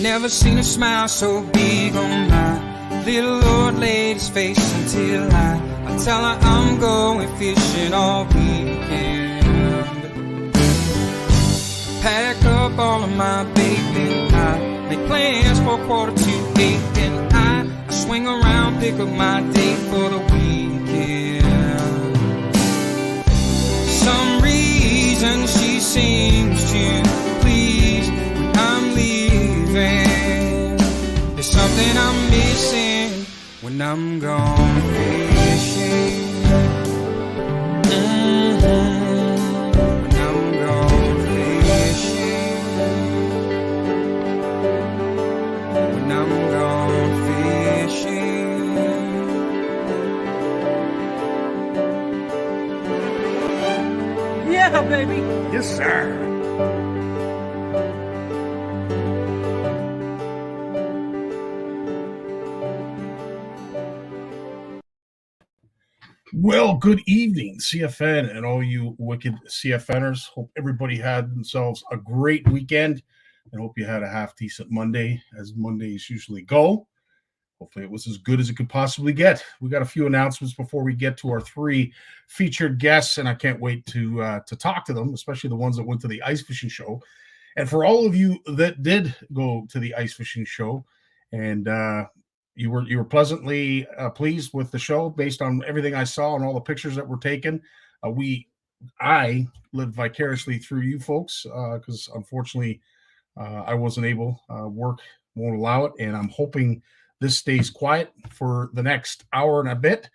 Never seen a smile so big on my little old lady's face until I tell her I'm going fishing all weekend. Pack up all of my baby, I make plans for 8:15, and I swing around, pick up my date for the weekend. Some reason she seems to please when I'm leaving. There's something I'm missing when I'm gone fishing. When I'm gone fishing. When I'm gone fishing. Yeah, baby. Yes, sir. Well, good evening, CFN, and all you wicked CFNers. Hope everybody had themselves a great weekend, and hope you had a half-decent Monday, as Mondays usually go. Hopefully it was as good as it could possibly get. We got a few announcements before we get to our three featured guests, and I can't wait to talk to them, especially the ones that went to the ice fishing show. And for all of you that did go to the ice fishing show, and you were pleasantly pleased with the show based on everything I saw and all the pictures that were taken. I lived vicariously through you folks because unfortunately I wasn't able. Work won't allow it, and I'm hoping this stays quiet for the next hour and a bit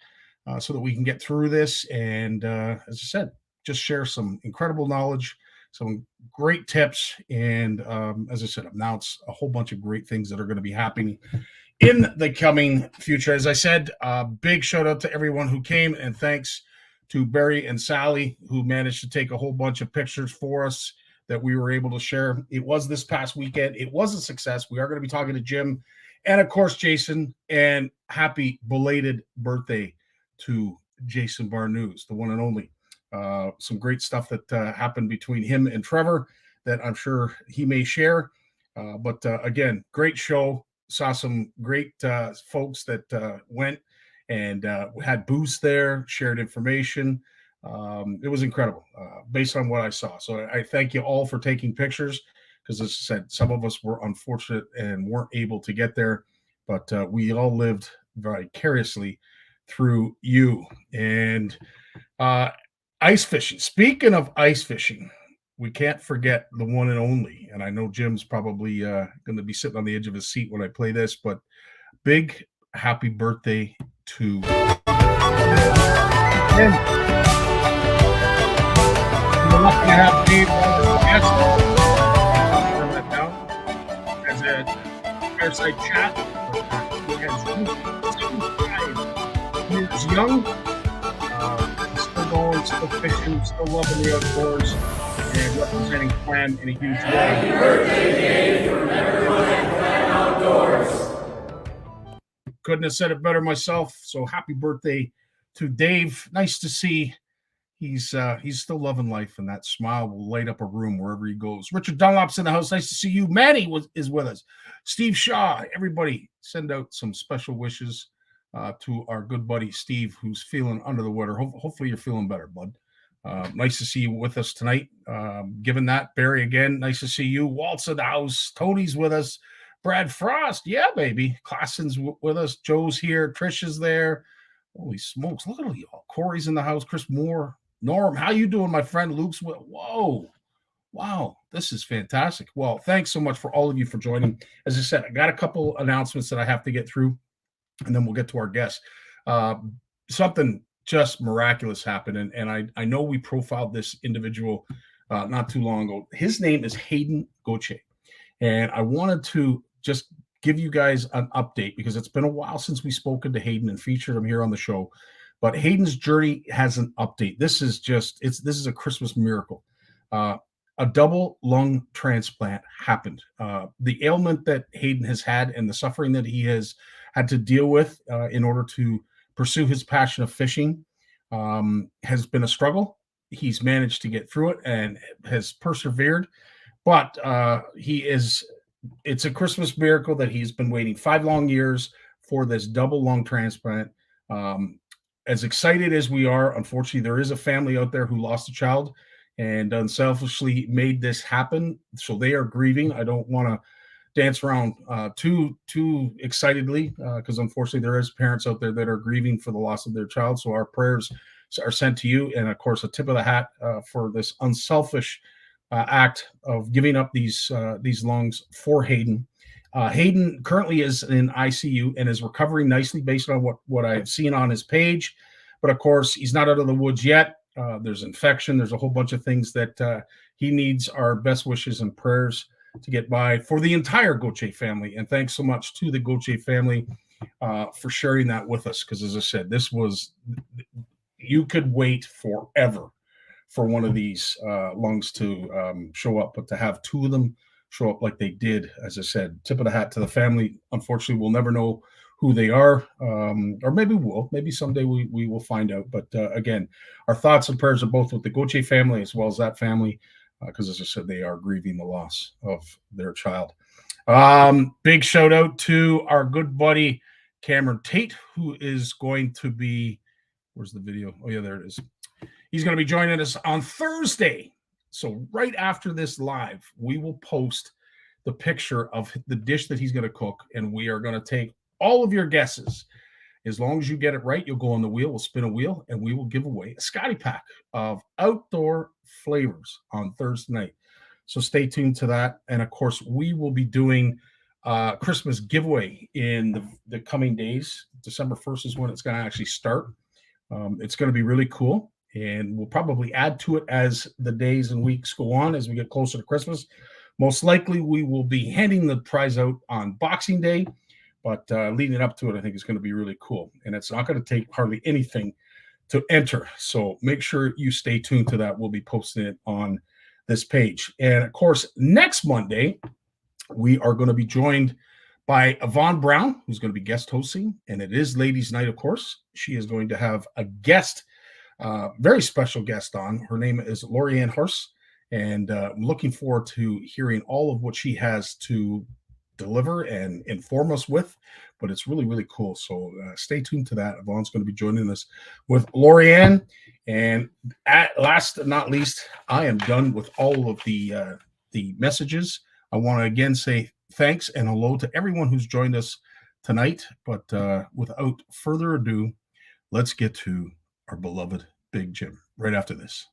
so that we can get through this. And as I said, just share some incredible knowledge, some great tips, and as I said, announce a whole bunch of great things that are going to be happening in the coming future. As I said, big shout out to everyone who came, and thanks to Barry and Sally who managed to take a whole bunch of pictures for us that we were able to share. It was this past weekend. It was a success. We are going to be talking to Jim and, of course, Jason, and happy belated birthday to Jason Barnucz, the one and only. Some great stuff that happened between him and Trevor that I'm sure he may share. But again, great show. Saw some great folks that went and had booths there, shared information. It was incredible based on what I saw. So I thank you all for taking pictures because, as I said, some of us were unfortunate and weren't able to get there, but we all lived vicariously through you. And ice fishing. Speaking of ice fishing, we can't forget the one and only. And I know Jim's probably going to be sitting on the edge of his seat when I play this, but big happy birthday to Jim. We're lucky to have Dave on as a guest. Turn that down. As a fireside chat, he has 75 years young. Still going, still fishing, still loving the outdoors, and representing Clan in a huge way. Happy birthday, Dave, from everyone at Clan Outdoors. Couldn't have said it better myself. So happy birthday to Dave. Nice to see he's still loving life, and that smile will light up a room wherever he goes. Richard Dunlop's in the house. Nice to see you. Manny is with us. Steve Shaw. Everybody send out some special wishes to our good buddy Steve, who's feeling under the weather. Hopefully you're feeling better, bud. Nice to see you with us tonight. Given that, Barry, again, nice to see you. Walt's in the house. Tony's with us. Brad Frost, yeah, baby. Klassen's with us. Joe's here. Trish is there. Holy smokes, look at all y'all. Corey's in the house. Chris Moore. Norm, how you doing, my friend? Luke's with. Whoa. Wow, this is fantastic. Well, thanks so much for all of you for joining. As I said, I got a couple announcements that I have to get through, and then we'll get to our guests. Something just miraculous happened. And I know we profiled this individual not too long ago. His name is Hayden Gauthier. And I wanted to just give you guys an update because it's been a while since we spoken to Hayden and featured him here on the show. But Hayden's journey has an update. This is a Christmas miracle. A double lung transplant happened. The ailment that Hayden has had and the suffering that he has had to deal with in order to pursue his passion of fishing has been a struggle. He's managed to get through it and has persevered. But it's a Christmas miracle that he's been waiting 5 long years for this double lung transplant. As excited as we are, unfortunately, there is a family out there who lost a child and unselfishly made this happen. So they are grieving. I don't want to dance around too excitedly because unfortunately there is parents out there that are grieving for the loss of their child. So our prayers are sent to you. And of course, a tip of the hat for this unselfish act of giving up these lungs for Hayden. Hayden currently is in ICU and is recovering nicely based on what I've seen on his page. But of course, he's not out of the woods yet. There's infection. There's a whole bunch of things that he needs our best wishes and prayers to get by for the entire Gauthier family. And thanks so much to the Gauthier family for sharing that with us. Because as I said, you could wait forever for one of these lungs to show up, but to have 2 of them show up like they did, as I said, tip of the hat to the family. Unfortunately, we'll never know who they are, or maybe we'll. Maybe someday we will find out. But again, our thoughts and prayers are both with the Gauthier family as well as that family, because as I said, they are grieving the loss of their child. Big shout out to our good buddy Cameron Tate, who is going to be, where's the video? Oh yeah, there it is. He's going to be joining us on Thursday. So right after this live, we will post the picture of the dish that he's going to cook, and we are going to take all of your guesses. As long as you get it right, you'll go on the wheel, we'll spin a wheel, and we will give away a Scotty pack of outdoor flavors on Thursday night. So stay tuned to that. And of course, we will be doing Christmas giveaway in the coming days. December 1st is when it's going to actually start. It's going to be really cool. And we'll probably add to it as the days and weeks go on as we get closer to Christmas. Most likely, we will be handing the prize out on Boxing Day, but leading up to it, I think it's going to be really cool. And it's not going to take hardly anything to enter. So make sure you stay tuned to that. We'll be posting it on this page. And of course, next Monday, we are going to be joined by Yvonne Brown, who's going to be guest hosting. And it is Ladies' Night, of course. She is going to have a guest, very special guest on. Her name is Lorianne Horse. And I'm looking forward to hearing all of what she has to deliver and inform us with. But it's really, really cool. So stay tuned to that. Yvonne's going to be joining us with Lorianne. And at last but not least, I am done with all of the messages. I want to again say thanks and hello to everyone who's joined us tonight. But without further ado, let's get to our beloved Big Jim right after this.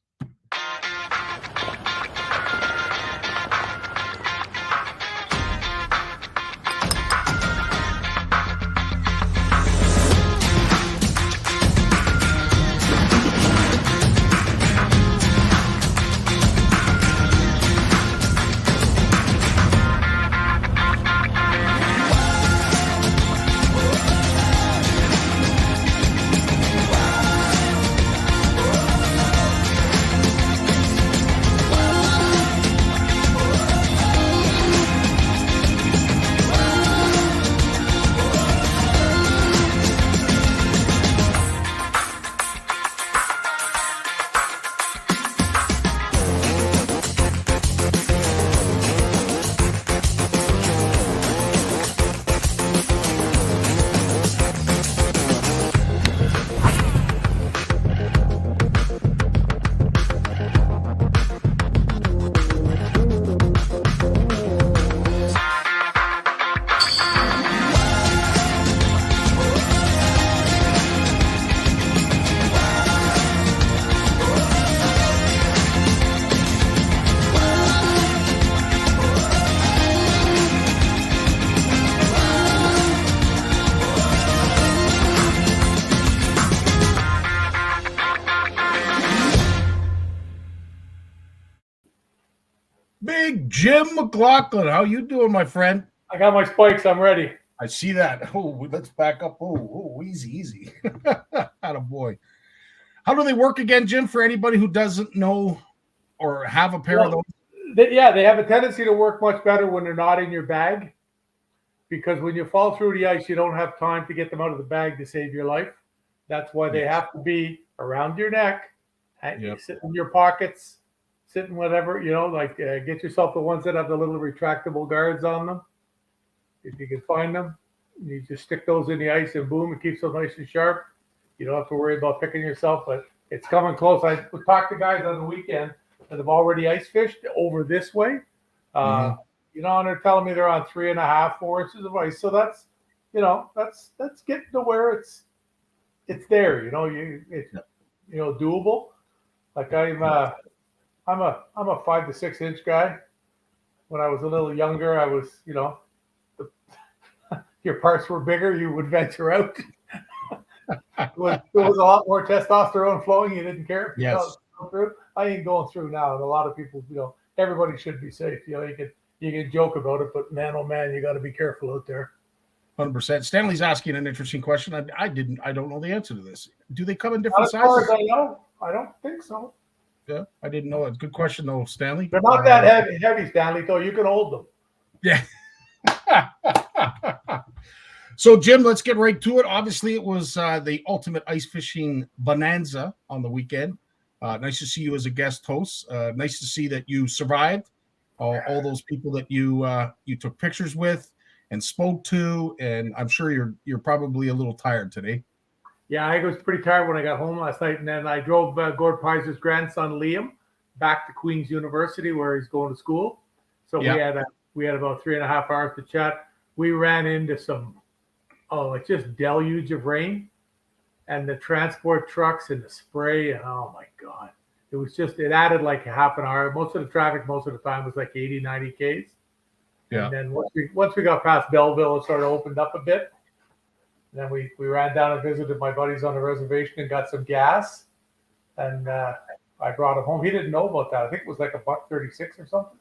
Big Jim McLaughlin. How you doing, my friend? I got my spikes. I'm ready. I see that. Oh, let's back up. Oh, easy. Attaboy. How do they work again, Jim, for anybody who doesn't know or have a pair of those? They have a tendency to work much better when they're not in your bag, because when you fall through the ice, you don't have time to get them out of the bag to save your life. That's why they have to be around your neck, and sit in your pockets, sit in whatever, get yourself the ones that have the little retractable guards on them. If you can find them, you just stick those in the ice and boom, it keeps them nice and sharp. You don't have to worry about picking yourself, but it's coming close. I talked to guys on the weekend that have already ice fished over this way. And they're telling me they're on 3.5, 4 inches of ice. So that's getting to where it's there. It's doable. Like I'm a 5 to 6 inch guy. When I was a little younger, I was your parts were bigger, you would venture out. There was a lot more testosterone flowing. You didn't care if you go through. I ain't going through now. And a lot of people, everybody should be safe. You can joke about it, but man, oh man, you got to be careful out there. 100%. Stanley's asking an interesting question. I don't know the answer to this. Do they come in different As far sizes? as I know, I don't think so. Yeah, I didn't know that. Good question, though, Stanley. They're not that heavy, Stanley, though. You can hold them. Yeah. So, Jim, let's get right to it. Obviously, it was the ultimate ice fishing bonanza on the weekend. Nice to see you as a guest host. Nice to see that you survived. All those people that you took pictures with and spoke to, and I'm sure you're probably a little tired today. Yeah, I was pretty tired when I got home last night, and then I drove Gord Pizer's grandson Liam back to Queen's University where he's going to school. So we had about 3.5 hours to chat. We ran into some just deluge of rain, and the transport trucks and the spray, and oh my God, it added like half an hour. Most of the traffic most of the time was like 80, 90 Ks. Yeah. And then once we got past Belleville, it sort of opened up a bit. And then we ran down and visited my buddies on the reservation and got some gas. And I brought him home. He didn't know about that. I think it was like $1.36 or something.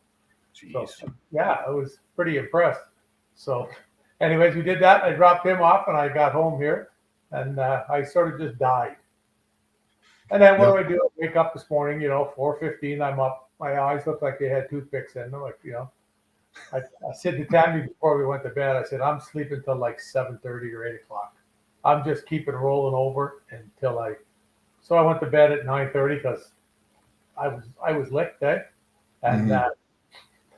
Jeez. So, yeah, I was pretty impressed. So anyways, we did that. I dropped him off and I got home here. And I sort of just died. And then what do I do? I wake up this morning, 4:15. I'm up. My eyes look like they had toothpicks in them. Like, I said to Tammy before we went to bed, I said, I'm sleeping till like 7:30 or 8 o'clock. I'm just keeping rolling over until so I went to bed at 9:30 because I was licked, and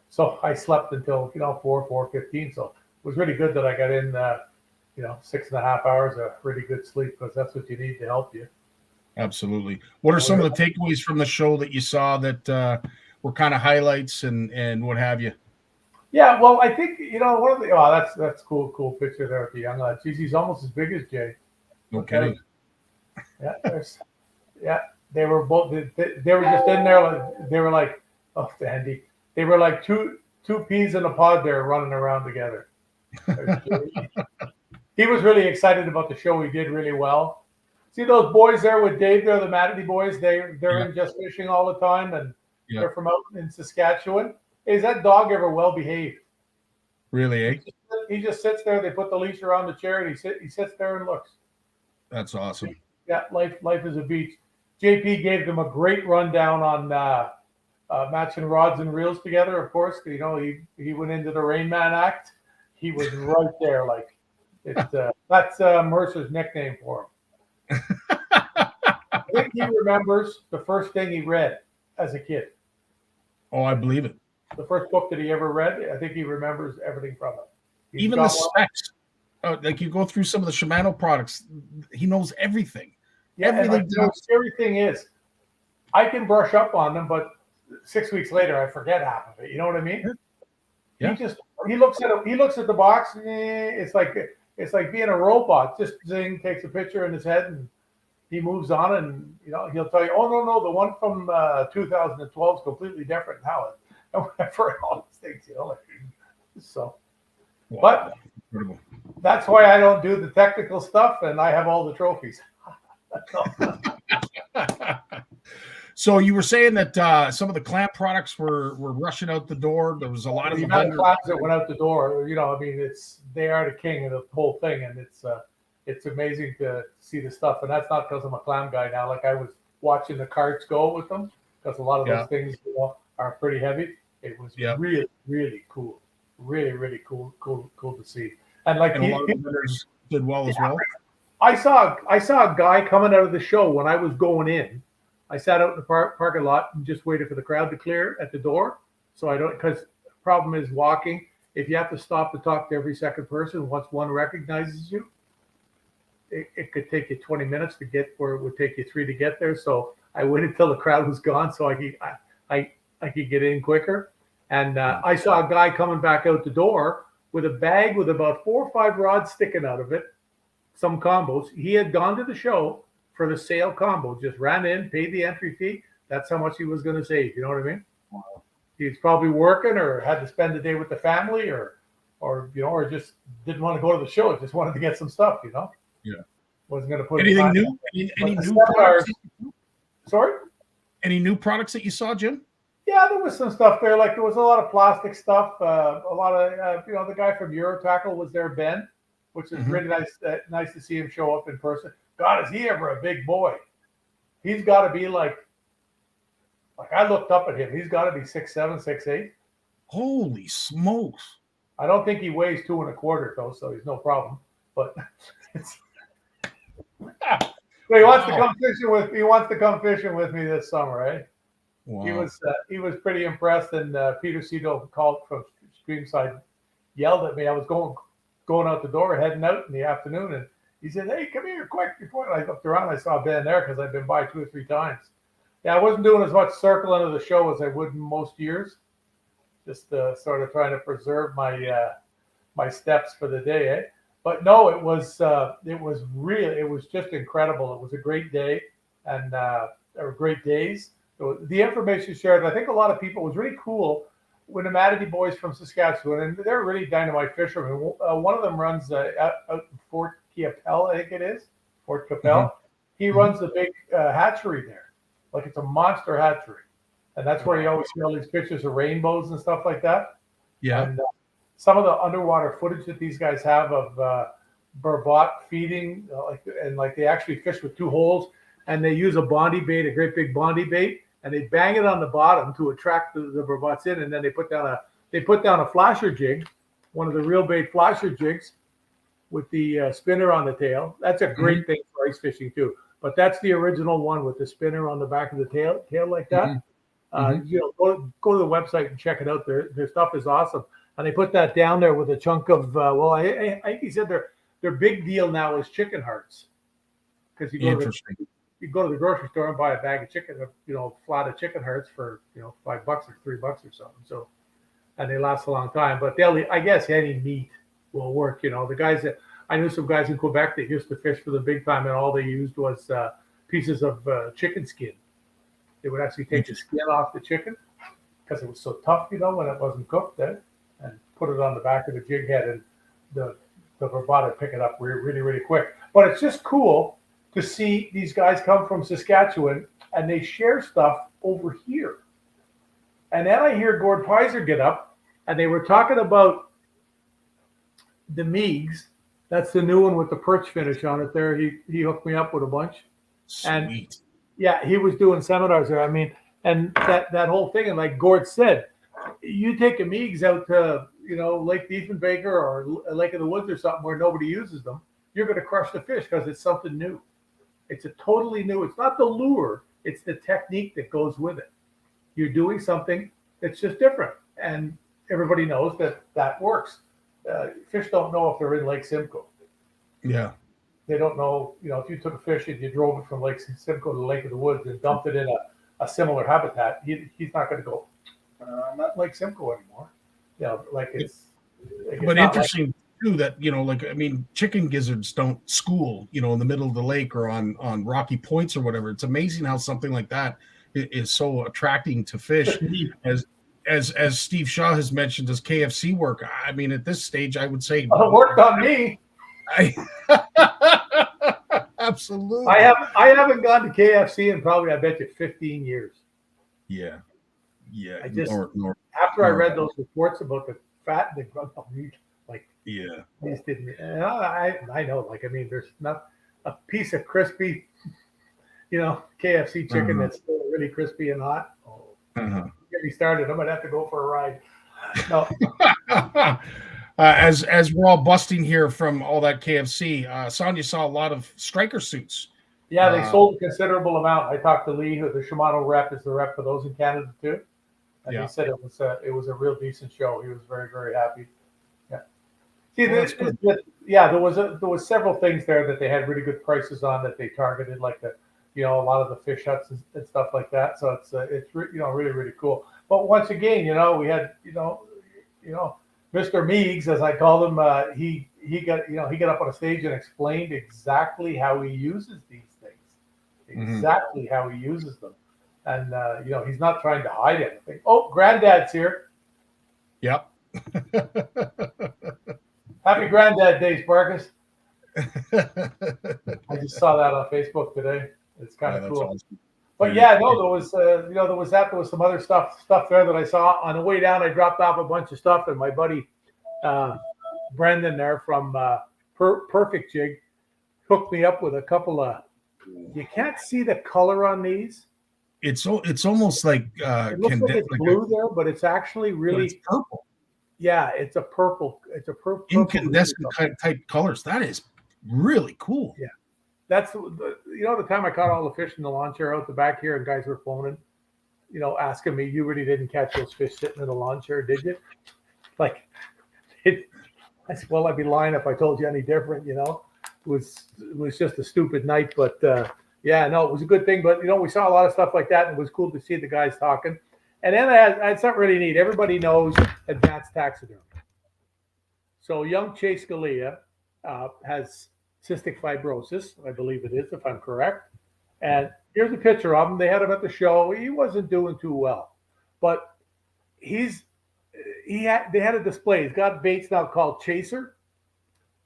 so I slept until 4:15. So it was really good that I got in 6.5 hours of really good sleep, because that's what you need to help you. Absolutely. What are some of the takeaways from the show that you saw that were kind of highlights and what have you? Yeah, well, I think one of the that's cool picture there with the young lad. Geez, he's almost as big as Jay. Okay. Yeah, they were both. They were just in there. They were like, oh, Andy. They were like two peas in a pod there running around together. He was really excited about the show. He did really well. See those boys there with Dave? They're the Matity boys. They're in just fishing all the time, and they're from out in Saskatchewan. Is that dog ever well behaved? Really, eh? He just sits there. They put the leash around the chair, and he sits there and looks. That's awesome. Yeah, life is a beach. JP gave them a great rundown on matching rods and reels together. Of course, he went into the Rain Man act. He was right there. Like that's Mercer's nickname for him. I think he remembers the first thing he read as a kid. Oh, I believe it. The first book that he ever read, I think he remembers everything from it. Even the specs. Like you go through some of the Shimano products, he knows everything. Yeah, everything. The scary thing is, I can brush up on them, but 6 weeks later, I forget half of it. You know what I mean? Yeah. He looks at the box. It's like being a robot. Just zing, takes a picture in his head, and he moves on. And he'll tell you, oh no, the one from 2012 is completely different now. For all these things, so. Wow. But incredible. That's why I don't do the technical stuff, and I have all the trophies. So you were saying that some of the clamp products were rushing out the door. There was a lot of The amount of clams that went out the door, I mean, they are the king of the whole thing, and it's amazing to see the stuff. And that's not because I'm a clam guy now. Like, I was watching the carts go with them, because a lot of those things are pretty heavy. It was really, really cool. Really, really cool to see. And like, a lot of vendors did well as well. I saw a guy coming out of the show when I was going in. I sat out in the parking lot and just waited for the crowd to clear at the door. So I don't, because the problem is walking. If you have to stop to talk to every second person, once one recognizes you, it could take you 20 minutes to get where it would take you 3 to get there. So I waited till the crowd was gone so I could get in quicker. And I saw a guy coming back out the door with a bag with about 4 or 5 rods sticking out of it, some combos. He had gone to the show for the sale combo, just ran in, paid the entry fee. That's how much he was going to save. You know what I mean? Wow. He's probably working or had to spend the day with the family or just didn't want to go to the show. Just wanted to get some stuff, Yeah. Wasn't going to put anything new? Any new products? Sorry? Any new products that you saw, Jim? Yeah, there was some stuff there. Like, there was a lot of plastic stuff. A lot of, the guy from Eurotackle was there, Ben, which is really nice to see him show up in person. God, is he ever a big boy? He's got to be like I looked up at him. He's got to be 6'7", 6'8". Holy smokes! I don't think he weighs 2 1/4 though, so he's no problem. But he wants to come fishing with. He wants to come fishing with me this summer, eh? Wow. He was pretty impressed, and Peter Cito called from Streamside, yelled at me. I was going out the door, heading out in the afternoon, and he said, "Hey, come here quick!" Before I looked around, I saw Ben there because I've been by 2 or 3 times. Yeah, I wasn't doing as much circling of the show as I would in most years. Just sort of trying to preserve my my steps for the day, eh? But no, it was just incredible. It was a great day, and there were great days. So the information shared, I think a lot of people, was really cool when the Matity boys from Saskatchewan, and they're really dynamite fishermen. One of them runs out in Fort Capel, I think it is, Fort Capel. Mm-hmm. He runs the big hatchery there. Like, it's a monster hatchery. And that's where you always see all these pictures of rainbows and stuff like that. Yeah. And some of the underwater footage that these guys have of burbot feeding, they actually fish with 2 holes, and they use a Bondi bait, a great big Bondi bait, and they bang it on the bottom to attract the burbots in, and then they put down a flasher jig, one of the real bait flasher jigs, with the spinner on the tail. That's a great thing for ice fishing too. But that's the original one with the spinner on the back of the tail like that. Go to the website and check it out. Their stuff is awesome, and they put that down there with a chunk of. I think he said their big deal now is chicken hearts, because you go to the grocery store and buy a bag of chicken, flat of chicken hearts for $5 or $3 or something. So, and they last a long time. But I guess any meat will work. The guys that I knew, some guys in Quebec that used to fish for the big time, and all they used was pieces of chicken skin. They would actually take the skin off the chicken because it was so tough, when it wasn't cooked, and put it on the back of the jig head, and the burbot would pick it up really, really quick. But it's just cool to see these guys come from Saskatchewan and they share stuff over here. And then I hear Gord Pizer get up, and they were talking about the Meigs. That's the new one with the perch finish on it there. He hooked me up with a bunch. Sweet. And yeah, he was doing seminars there. I mean, and that whole thing, and like Gord said, you take a Meigs out to, Lake Diefenbaker or Lake of the Woods or something where nobody uses them, you're going to crush the fish because it's something new. It's a totally new. It's not the lure. It's the technique that goes with it. You're doing something that's just different, and everybody knows that works. Fish don't know if they're in Lake Simcoe. Yeah. They don't know, if you took a fish and you drove it from Lake Simcoe to Lake of the Woods and dumped it in a similar habitat, he's not going to go, I'm not Lake Simcoe anymore. It's but interesting too that, chicken gizzards don't school, in the middle of the lake or on rocky points or whatever. It's amazing how something like that is so attracting to fish. As Steve Shaw has mentioned, does KFC work? I mean, at this stage, I would say it worked on me. Absolutely. I haven't gone to KFC in probably, I bet you, 15 years. Yeah. Yeah. I just Nor, after I read those reports about the fat and the growth of meat, like yeah. these didn't. And I know, like I mean, there's not a piece of crispy, KFC chicken that's still really crispy and hot. Oh, get me started. I might have to go for a ride. No. As we're all busting here from all that KFC, Sonia saw a lot of striker suits. Yeah, they sold a considerable amount. I talked to Lee, who the Shimano rep is the rep for those in Canada too, and he said it was a real decent show. He was very, very happy. Yeah. See, there was several things there that they had really good prices on that they targeted, like a lot of the fish huts and stuff like that. So it's really, really cool. But once again, we had Mr. Meeks, as I called him, he got up on a stage and explained exactly how he uses these things, exactly how he uses them, and he's not trying to hide anything. Oh, Granddad's here. Yep. Happy Granddad Days, Barnucz. I just saw that on Facebook today. It's kind of cool. Awesome. But yeah, no, there was there was some other stuff there that I saw on the way down. I dropped off a bunch of stuff, and my buddy Brendan there from Perfect Jig hooked me up with a couple of. You can't see the color on these. It's almost like it looks like it's blue there, but it's actually really it's purple. Yeah, it's a purple. It's a purple incandescent type colors. That is really cool. Yeah. That's the time I caught all the fish in the lawn chair out the back here, and guys were phoning, asking me, "You really didn't catch those fish sitting in the lawn chair, did you?" I said, "Well, I'd be lying if I told you any different." It was just a stupid night, but yeah, no, it was a good thing. But we saw a lot of stuff like that, and it was cool to see the guys talking. And then I had something really neat. Everybody knows advanced taxidermy. So young Chase Scalia has cystic fibrosis, I believe it is, if I'm correct. And here's a picture of him. They had him at the show. He wasn't doing too well, but they had a display. He's got baits now called Chaser,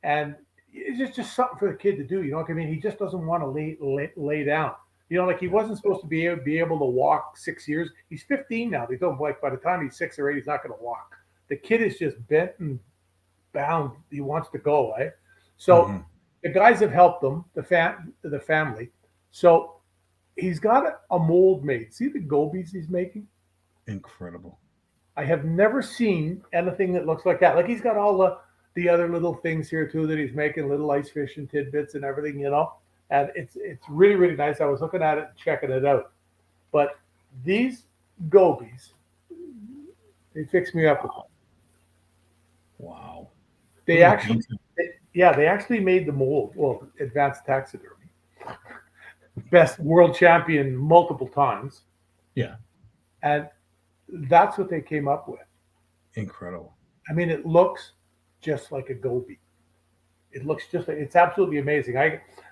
and it's just something for the kid to do. You know what I mean? He just doesn't want to lay down. He wasn't supposed to be able to walk 6 years. He's 15 now. They don't by the time he's 6 or 8, he's not going to walk. The kid is just bent and bound. He wants to go, eh? So. The guys have helped him, the family. So he's got a mold made. See the gobies he's making? Incredible. I have never seen anything that looks like that. Like he's got all the other little things here too that he's making, little ice fish and tidbits and everything, And it's really, really nice. I was looking at it and checking it out. But these gobies, they fixed me up with them. Wow. They actually made the mold. Well, advanced taxidermy. Best world champion multiple times. Yeah. And that's what they came up with. Incredible. I mean, it looks just like a goby. It looks just like, it's absolutely amazing.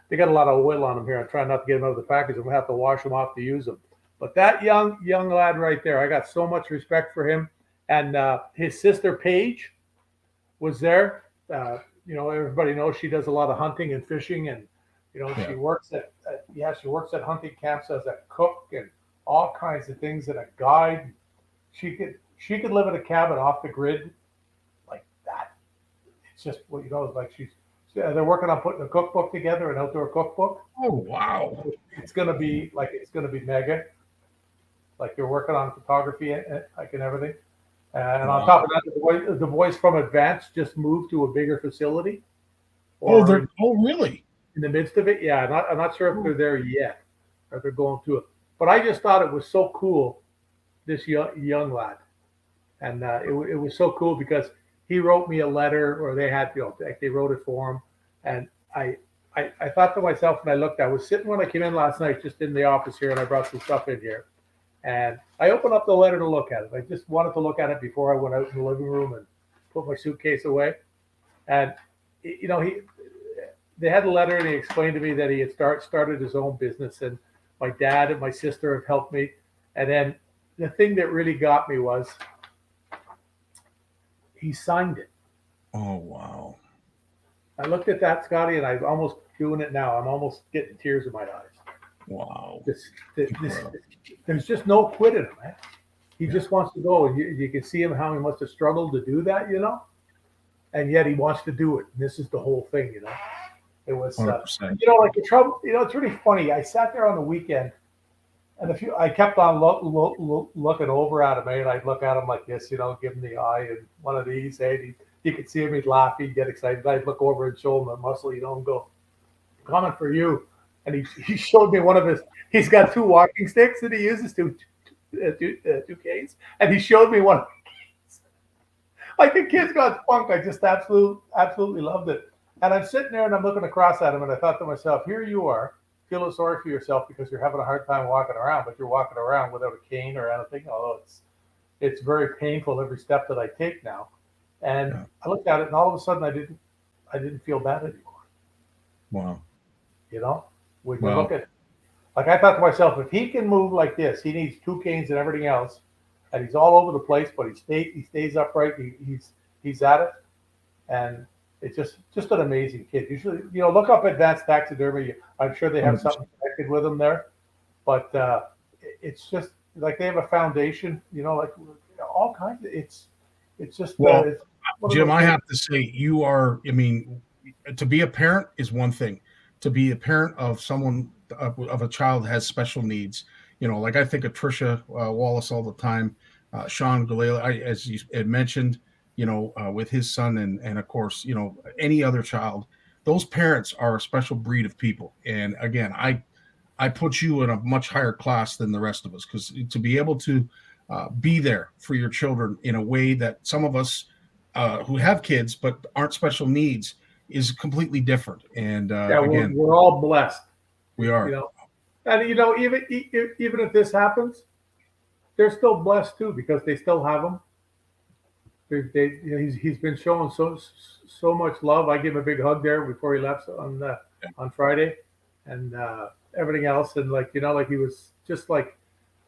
They got a lot of oil on them here. I'm trying not to get them out of the package. I'm going to have to wash them off to use them. But that young lad right there, I got so much respect for him. And his sister, Paige, was there. Everybody knows she does a lot of hunting and fishing, and she works at hunting camps as a cook and all kinds of things and a guide. She could live in a cabin off the grid like that. It's just they're working on putting a cookbook together, an outdoor cookbook. Oh wow! It's gonna be mega. Like they're working on photography and everything. And on top of that, the boys from Advanced just moved to a bigger facility. Really? In the midst of it? Yeah, I'm not sure if they're there yet or they're going to it. But I just thought it was so cool, this young lad. And it was so cool because he wrote me a letter, or they had, they wrote it for him. And I thought to myself, when I was sitting when I came in last night, just in the office here, and I brought some stuff in here. And I opened up the letter to look at it. I just wanted to look at it before I went out in the living room and put my suitcase away. And, they had a letter, and he explained to me that he had started his own business, and my dad and my sister have helped me. And then the thing that really got me was he signed it. Oh, wow. I looked at that, Scotty, and I doing it now. I'm almost getting tears in my eyes. Wow. There's just no quit in him, man. He just wants to go, and you can see him how he must have struggled to do that, and yet he wants to do it. And this is the whole thing, It was, like the trouble. It's really funny. I sat there on the weekend, and I kept on looking over at him, and I'd look at him like this, give him the eye, and one of these, you could see him, he'd laugh, he'd get excited. I'd look over and show him a muscle, and go, coming for you. And he showed me one of he's got 2 walking sticks that he uses two canes, and he showed me one. Like the kid's got spunk. I just absolutely loved it. And I'm sitting there and I'm looking across at him, and I thought to myself, here you are, feeling sorry for yourself because you're having a hard time walking around, but you're walking around without a cane or anything, although it's very painful every step that I take now. And I looked at it, and all of a sudden I didn't feel bad anymore. Wow. When you look at it, like I thought to myself, if he can move like this, he needs 2 canes and everything else, and he's all over the place, but he stays upright. He's at it, and it's just an amazing kid. Usually, look up Advanced Taxidermy. I'm sure they have something connected with him there, but it's just like they have a foundation. Like all kinds of. It's just. It's Jim, I have to say, you are. I mean, to be a parent is one thing. To be a parent of someone of a child that has special needs, like I think of Trisha Wallace all the time, Sean Gallela, as you had mentioned, with his son, and of course, any other child. Those parents are a special breed of people. And again, I put you in a much higher class than the rest of us, because to be able to be there for your children in a way that some of us who have kids but aren't special needs is completely different. And again, we're all blessed. We are. And even if this happens, they're still blessed too, because they still have him. He's been showing so much love. I gave him a big hug there before he left on Friday, and everything else. And like he was just like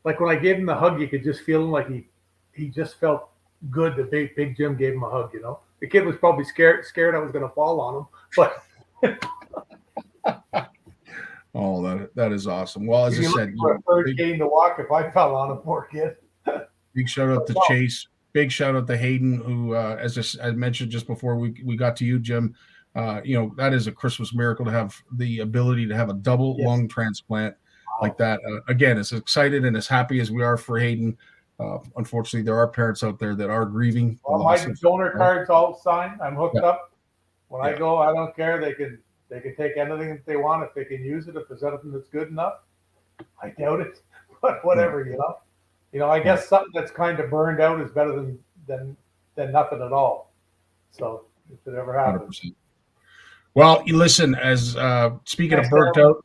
when I gave him the hug, you could just feel him, like he just felt good that Big Jim gave him a hug. The kid was probably scared I was going to fall on him, but. Oh, that is awesome. Well, as I said, for a third cane to walk if I fell on him, poor kid. Big shout out to Chase. Big shout out to Hayden, who, as I mentioned just before we got to you, Jim. That is a Christmas miracle to have the ability to have a double lung transplant like that. Again, as excited and as happy as we are for Hayden, unfortunately, there are parents out there that are grieving. Well, my donor card's all signed. I'm hooked up. When I go, I don't care. They can take anything that they want if they can use it. If there's anything that's good enough, I doubt it, but whatever, I guess something that's kind of burned out is better than nothing at all. So if it ever happens. 100%. Well, you listen. As speaking of burnt out,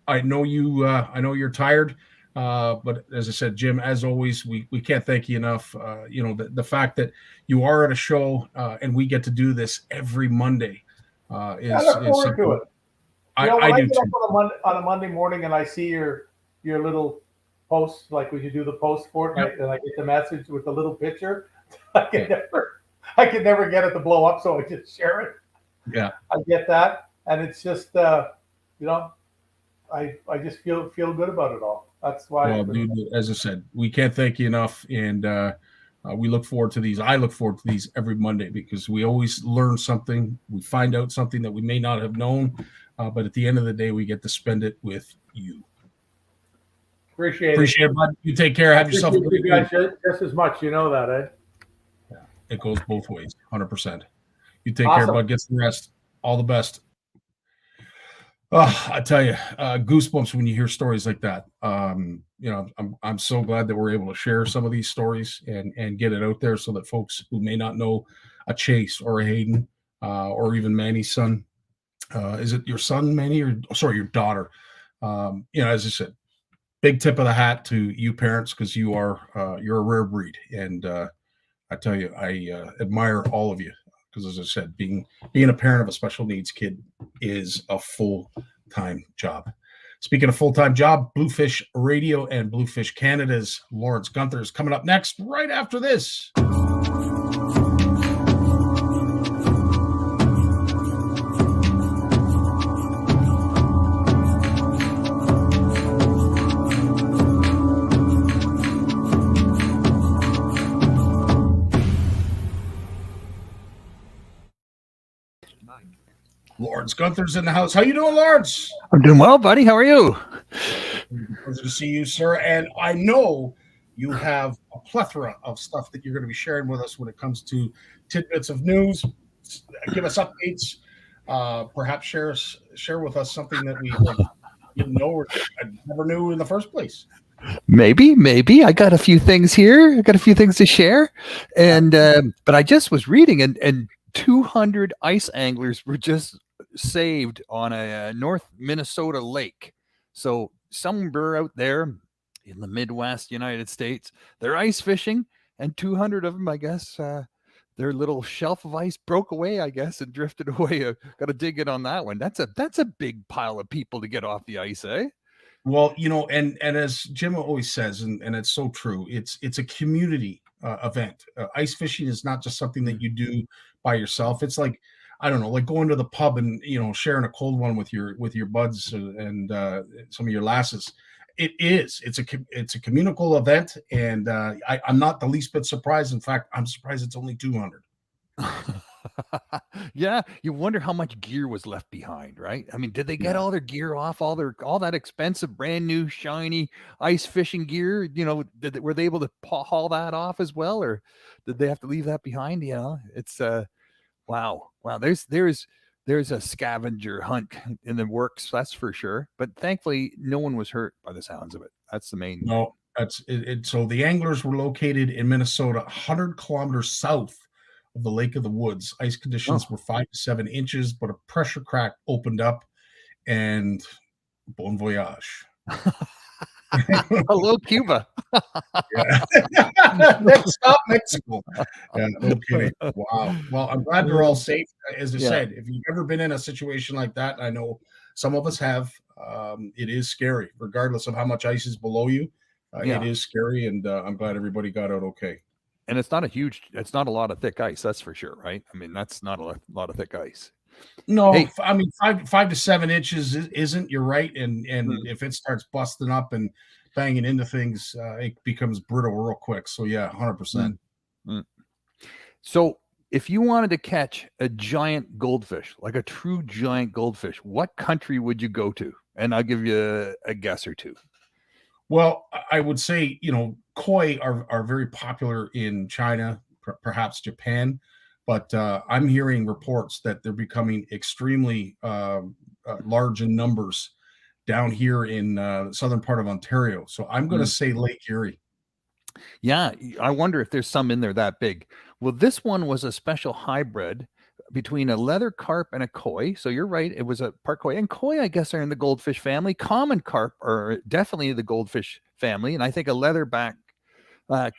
I know you're tired. But as I said, Jim, as always, we can't thank you enough. The fact that you are at a show and we get to do this every Monday. I look forward to it. I do get up on a Monday morning and I see your little posts, like when you do the post for it, and I get the message with the little picture. I can never get it to blow up, so I just share it. Yeah, I get that, and it's just I just feel good about it all. That's why. Well, dude, as I said, we can't thank you enough, and we look forward to these. I look forward to these every Monday because we always learn something. We find out something that we may not have known, but at the end of the day, we get to spend it with you. Appreciate it, bud. You take care. Have yourself a good week. Just as much, that, eh? Yeah, it goes both ways, 100%. You take care, bud. Get some rest. All the best. I tell you, goosebumps when you hear stories like that. I'm so glad that we're able to share some of these stories and get it out there so that folks who may not know a Chase or a Hayden or even Manny's son, is it your son, Manny, or your daughter? As I said, big tip of the hat to you parents, because you're a rare breed, and I tell you, I admire all of you. Because as I said, being a parent of a special needs kid is a full-time job. Speaking of full-time job, Bluefish Radio and Bluefish Canada's Lawrence Gunther is coming up next right after this. Lawrence Gunther's in the house. How you doing, Lawrence? I'm doing well, buddy. How are you? Pleasure to see you, sir. And I know you have a plethora of stuff that you're going to be sharing with us when it comes to tidbits of news. Give us updates. Perhaps share with us something that we didn't know or never knew in the first place. Maybe. I got a few things here. I got a few things to share. And but I just was reading and 200 ice anglers were just saved on a North Minnesota lake. So somewhere out there in the Midwest United States, they're ice fishing, and 200 of them, I guess, their little shelf of ice broke away, I guess, and drifted away. Got to dig in on that one. That's a big pile of people to get off the ice, eh? Well, and as Jim always says, and it's so true, it's a community event. Ice fishing is not just something that you do by yourself. It's like, I don't know, like going to the pub and sharing a cold one with your buds and some of your lasses. It's a communal event, and I'm not the least bit surprised. In fact, I'm surprised it's only 200. Yeah, you wonder how much gear was left behind, right? I mean, did they get all their gear off, all that expensive, brand new, shiny ice fishing gear? Were they able to haul that off as well, or did they have to leave that behind? It's wow. There's a scavenger hunt in the works, that's for sure. But thankfully, no one was hurt by the sounds of it. That's the main. No, that's it. So the anglers were located in Minnesota, 100 kilometers south of the Lake of the Woods. Ice conditions were 5 to 7 inches, but a pressure crack opened up, and bon voyage. Hello, Cuba. Next stop, Mexico. Yeah, no kidding. Wow. Well, I'm glad they're all safe. As I said, if you've ever been in a situation like that, I know some of us have, it is scary, regardless of how much ice is below you. It is scary, and I'm glad everybody got out okay. And it's not a lot of thick ice, that's for sure, right? I mean, that's not a lot of thick ice. No, hey, I mean, 5 to 7 inches isn't. You're right, and if it starts busting up and banging into things, it becomes brittle real quick. So yeah, 100%. So if you wanted to catch a giant goldfish, like a true giant goldfish, what country would you go to? And I'll give you a guess or two. Well, I would say, koi are very popular in China, perhaps Japan, but I'm hearing reports that they're becoming extremely large in numbers down here in the southern part of Ontario. So I'm going to say Lake Erie. Yeah, I wonder if there's some in there that big. Well, this one was a special hybrid between a leather carp and a koi. So you're right, it was a part koi. And koi, I guess, are in the goldfish family. Common carp are definitely the goldfish family. And I think a leatherback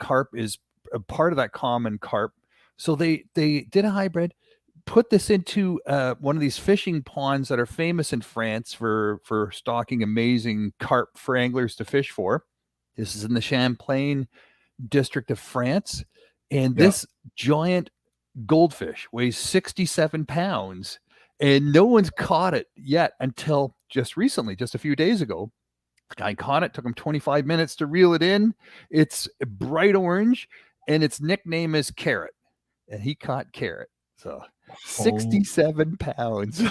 carp is a part of that common carp. So they did a hybrid, put this into one of these fishing ponds that are famous in France for stocking amazing carp for anglers to fish for. This is in the Champlain district of France. And this giant goldfish weighs 67 pounds, and no one's caught it yet until just recently, just a few days ago. The guy caught it, took him 25 minutes to reel it in. It's bright orange, and its nickname is Carrot, and he caught Carrot. So 67 pounds.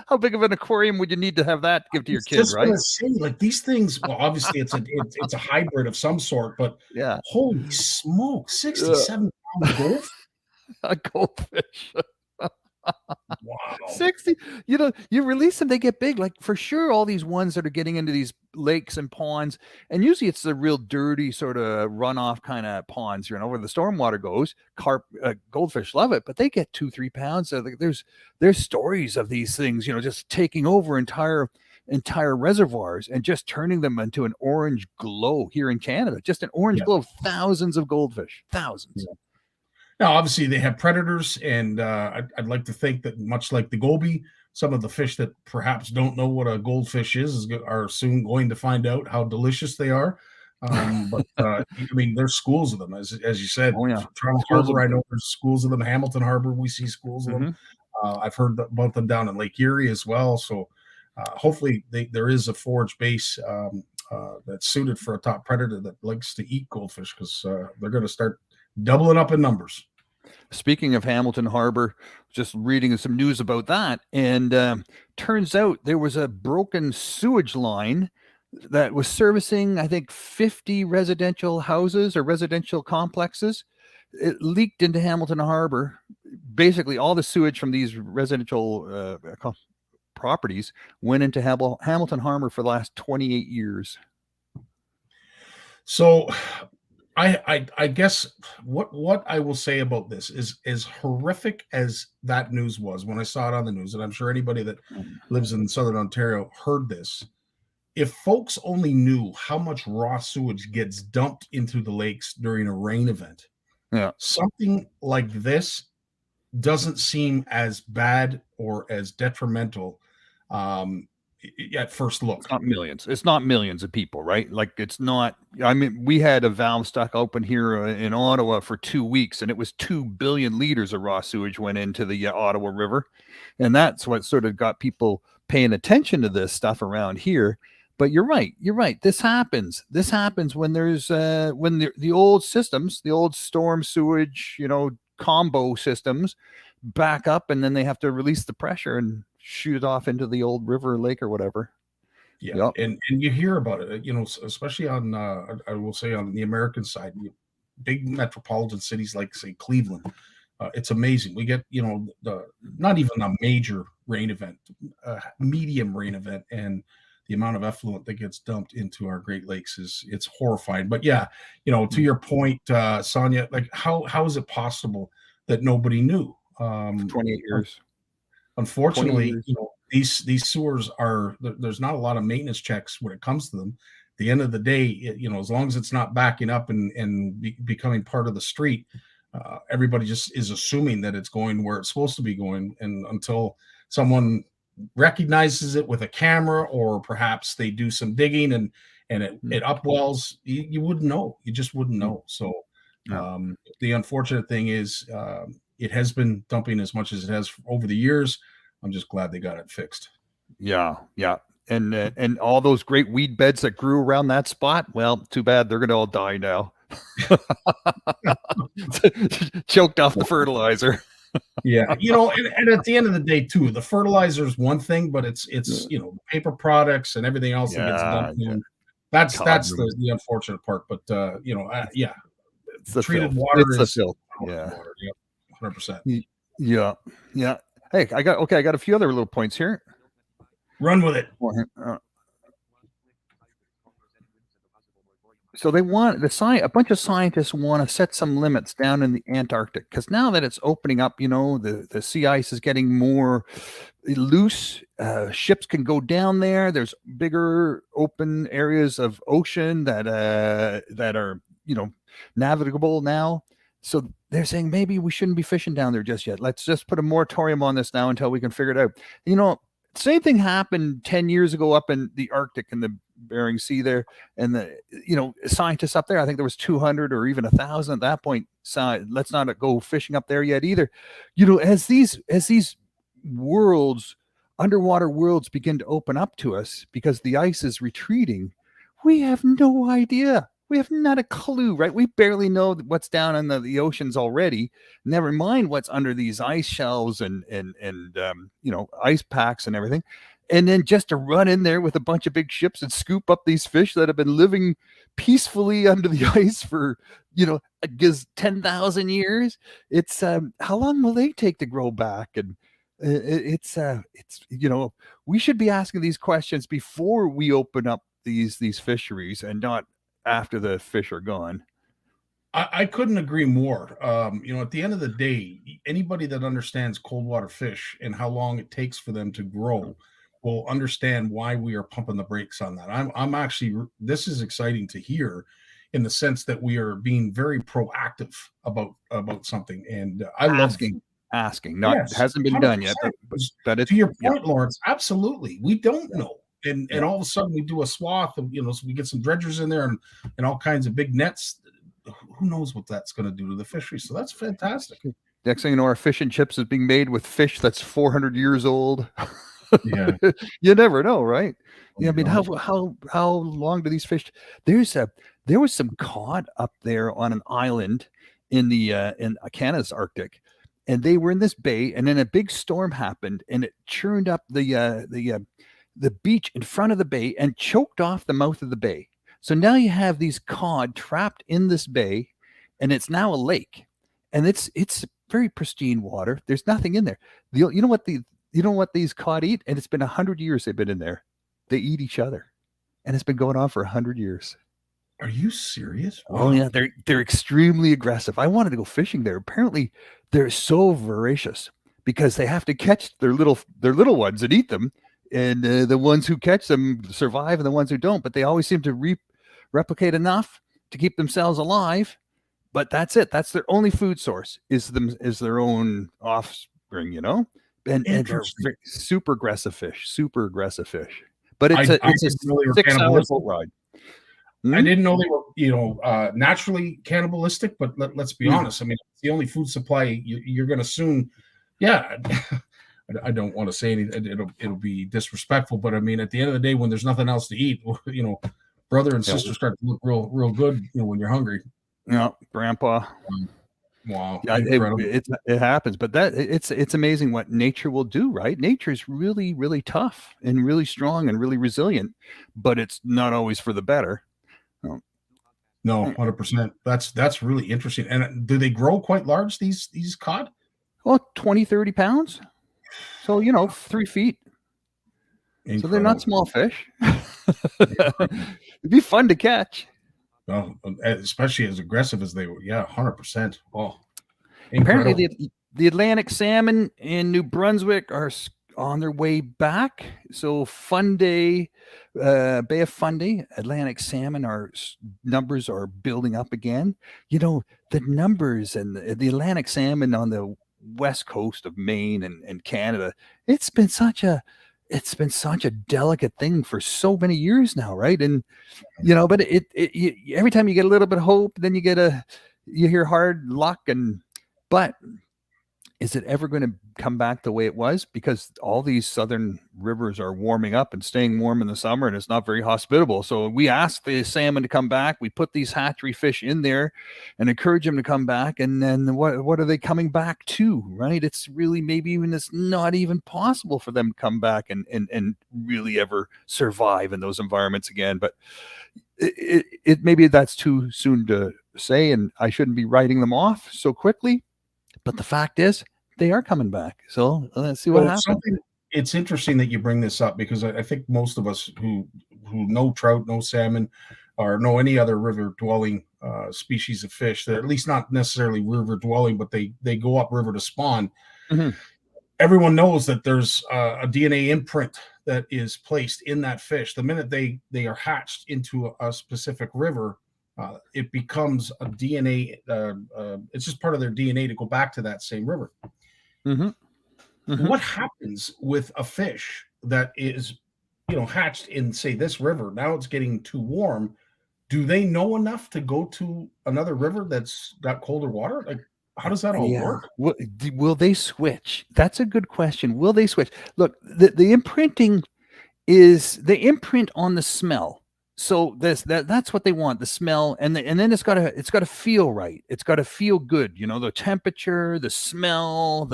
How big of an aquarium would you need to have that to give to your kid, right? Say, like these things, well, obviously it's a hybrid of some sort, but holy smoke, 67 pound goldfish. A goldfish. Wow. 60, you release them, they get big. Like for sure, all these ones that are getting into these lakes and ponds, and usually it's the real dirty sort of runoff kind of ponds, where the stormwater goes. Carp, goldfish love it, but they get 2-3 pounds. So there's stories of these things, just taking over entire reservoirs and just turning them into an orange glow here in Canada. Just an orange glow of thousands of goldfish, thousands. Yeah. Now, obviously, they have predators, and I'd like to think that much like the goby, some of the fish that perhaps don't know what a goldfish is are soon going to find out how delicious they are. But I mean, there's schools of them, as you said. Toronto Harbor, I know there's schools of them. Hamilton Harbor, we see schools of them. I've heard about them down in Lake Erie as well. So hopefully, there is a forage base that's suited for a top predator that likes to eat goldfish, because they're going to start doubling up in numbers. Speaking of Hamilton Harbor, just reading some news about that, and turns out there was a broken sewage line that was servicing, I think, 50 residential houses or residential complexes. It leaked into Hamilton Harbor. Basically, all the sewage from these residential properties went into Hamilton Harbor for the last 28 years. So I guess what I will say about this is, as horrific as that news was when I saw it on the news, and I'm sure anybody that lives in Southern Ontario heard this. If folks only knew how much raw sewage gets dumped into the lakes during a rain event, something like this doesn't seem as bad or as detrimental at first look. It's not millions. It's not millions of people, right? Like, it's not. I mean, we had a valve stuck open here in Ottawa for 2 weeks, and it was 2 billion liters of raw sewage went into the Ottawa River, and that's what sort of got people paying attention to this stuff around here. But you're right. You're right. This happens. This happens when there's when the old systems, the old storm sewage, combo systems, back up, and then they have to release the pressure and shoot it off into the old river, lake, or whatever. Yeah, and you hear about it, especially on I will say on the American side, big metropolitan cities like, say, Cleveland. It's amazing. We get not even a major rain event, medium rain event, and the amount of effluent that gets dumped into our Great Lakes it's horrifying. But yeah, to your point, Sonia, like how is it possible that nobody knew? 28 years. Unfortunately, these sewers there's not a lot of maintenance checks when it comes to them. At the end of the day, as long as it's not backing up and becoming part of the street, everybody just is assuming that it's going where it's supposed to be going. And until someone recognizes it with a camera, or perhaps they do some digging and it upwells, you wouldn't know. You just wouldn't know. So the unfortunate thing is it has been dumping as much as it has over the years. I'm just glad they got it fixed. Yeah. And all those great weed beds that grew around that spot, well, too bad, they're going to all die now. Choked off the fertilizer. Yeah, and at the end of the day, too, the fertilizer is one thing, but it's paper products and everything else that gets dumped in. That's the unfortunate part. But it's the treated filth. water It's is the filth. water. Yeah, 100%. Yeah. Hey, I got a few other little points here. Run with it. So they want a bunch of scientists want to set some limits down in the Antarctic, because now that it's opening up, the sea ice is getting more loose. Ships can go down there. There's bigger open areas of ocean that are navigable now. So they're saying maybe we shouldn't be fishing down there just yet. Let's just put a moratorium on this now until we can figure it out. Same thing happened 10 years ago up in the Arctic and the Bering Sea there, and the scientists up there, I think there was 200 or even 1,000 at that point. So let's not go fishing up there yet either. As these underwater worlds begin to open up to us because the ice is retreating, we have no idea. We have not a clue, right? We barely know what's down in the oceans already. Never mind what's under these ice shelves and ice packs and everything. And then just to run in there with a bunch of big ships and scoop up these fish that have been living peacefully under the ice for, 10,000 years. It's how long will they take to grow back? And it's we should be asking these questions before we open up these fisheries, and not after the fish are gone. I couldn't agree more. At the end of the day, anybody that understands cold water fish and how long it takes for them to grow will understand why we are pumping the brakes on that. I'm actually, this is exciting to hear, in the sense that we are being very proactive about something. And I love asking. Not, yes, hasn't been 100%. Done yet, but it's, to your point, Lawrence, absolutely. We don't know. And all of a sudden we do a swath of, so we get some dredgers in there and all kinds of big nets. Who knows what that's going to do to the fishery? So that's fantastic. Next thing you know, our fish and chips is being made with fish that's 400 years old. Yeah. You never know, right? Yeah. I mean, how long do these fish? There was some cod up there on an island in Canada's Arctic, and they were in this bay, and then a big storm happened, and it churned up the beach in front of the bay and choked off the mouth of the bay. So now you have these cod trapped in this bay, and it's now a lake, and it's very pristine water. There's nothing in there. You know what these cod eat, and it's been 100 years they've been in there. They eat each other, and it's been going on for 100 years. Are you serious? Wow. Oh yeah, they're extremely aggressive. I wanted to go fishing there. Apparently, they're so voracious because they have to catch their little ones and eat them, and the ones who catch them survive, and the ones who don't. But they always seem to replicate enough to keep themselves alive. But that's it. That's their only food source is their own offspring. And they're super aggressive fish. But it's a 6-hour boat ride. I didn't know they were, naturally cannibalistic, but let's be honest. I mean, it's the only food supply you're going to soon. Yeah, I don't want to say anything. It'll be disrespectful, but I mean, at the end of the day, when there's nothing else to eat, brother and sister start to look real good. When you're hungry. Yeah, Grandpa. Wow, yeah, it happens, but it's amazing what nature will do. Right, nature is really, really tough and really strong and really resilient, but it's not always for the better. No, 100%. That's really interesting. And do they grow quite large, these cod? Well, 20, 30 pounds. So, 3 feet. Incredible. So they're not small fish. It'd be fun to catch. Well, especially as aggressive as they were. Yeah, 100%. Oh, incredible. Apparently the Atlantic salmon in New Brunswick are on their way back. So Fundy, Bay of Fundy, Atlantic salmon numbers are building up again. The numbers and the Atlantic salmon on the west coast of Maine and Canada, it's been such a delicate thing for so many years now, right? And but every time you get a little bit of hope, then you hear hard luck, but is it ever going to come back the way it was? Because all these southern rivers are warming up and staying warm in the summer, and it's not very hospitable. So we ask the salmon to come back. We put these hatchery fish in there and encourage them to come back. And then what are they coming back to, right? It's really it's not even possible for them to come back and really ever survive in those environments again. But it maybe that's too soon to say, and I shouldn't be writing them off so quickly. But the fact is, they are coming back. So let's see what happens. It's interesting that you bring this up, because I think most of us who know trout, know salmon, or know any other river-dwelling species of fish, that at least not necessarily river-dwelling, but they go up river to spawn. Mm-hmm. Everyone knows that there's a DNA imprint that is placed in that fish. The minute they are hatched into a specific river, it becomes a DNA. It's just part of their DNA to go back to that same river. Mm-hmm. Mm-hmm. What happens with a fish that is, hatched in, say, this river? Now it's getting too warm. Do they know enough to go to another river that's got colder water? Like, how does that all work? Will they switch? That's a good question. Will they switch? Look, the imprinting is the imprint on the smell. So that's what they want, the smell, and then it's got to feel right. It's got to feel good. The temperature, the smell,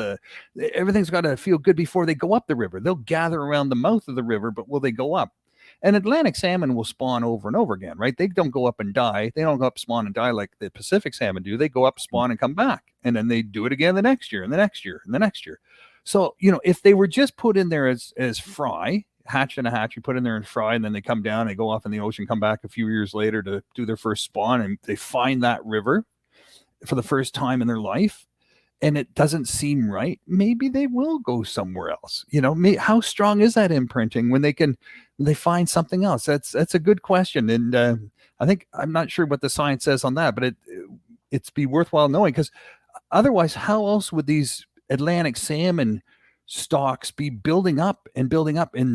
everything's got to feel good before they go up the river. They'll gather around the mouth of the river, but will they go up? And Atlantic salmon will spawn over and over again, right? They don't go up and die. They don't go up, spawn, and die like the Pacific salmon do. They go up, spawn, and come back, and then they do it again the next year, and the next year, and the next year. So if they were just put in there as fry, hatched in a hatchery, put in there and fry, and then they come down, they go off in the ocean, come back a few years later to do their first spawn, and they find that river for the first time in their life, and it doesn't seem right, maybe they will go somewhere else. How strong is that imprinting when they find something else? That's a good question, and I'm not sure what the science says on that, but it's be worthwhile knowing, because otherwise, how else would these Atlantic salmon stocks be building up in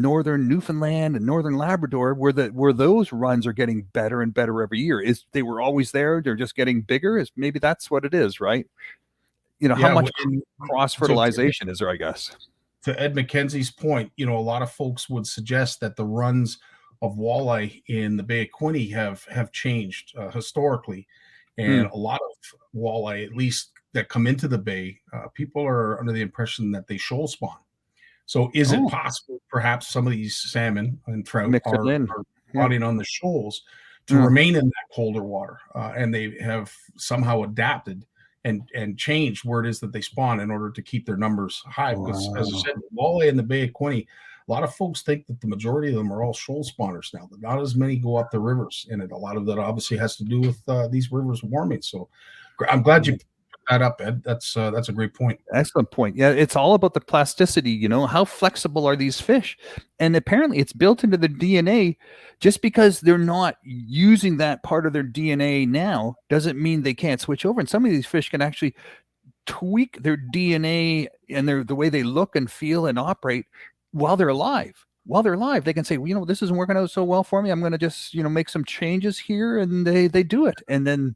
northern Newfoundland and northern Labrador, where those runs are getting better and better every year? Is they were always there, they're just getting bigger? Maybe that's what it is, right? How much cross fertilization is there, I guess? To Ed McKenzie's point, a lot of folks would suggest that the runs of walleye in the Bay of Quinte have changed historically, and a lot of walleye, at least that come into the bay, people are under the impression that they shoal spawn. So is it possible perhaps some of these salmon and trout Mix it are in. spawning on the shoals to Yeah. remain in that colder water, and they have somehow adapted and changed where it is that they spawn in order to keep their numbers high? Because as I said, walleye in the Bay of Quinte, a lot of folks think that the majority of them are all shoal spawners now, but not as many go up the rivers, and a lot of that obviously has to do with these rivers warming. So I'm glad you put that up, Ed. That's a great point. Excellent point. Yeah, it's all about the plasticity. You know, how flexible are these fish? And apparently, it's built into the DNA. Just because they're not using that part of their DNA now doesn't mean they can't switch over. And some of these fish can actually tweak their DNA and the way they look and feel and operate while they're alive. While they're alive, they can say, well, you know, this isn't working out so well for me. I'm going to just, you know, make some changes here, and they do it. And then,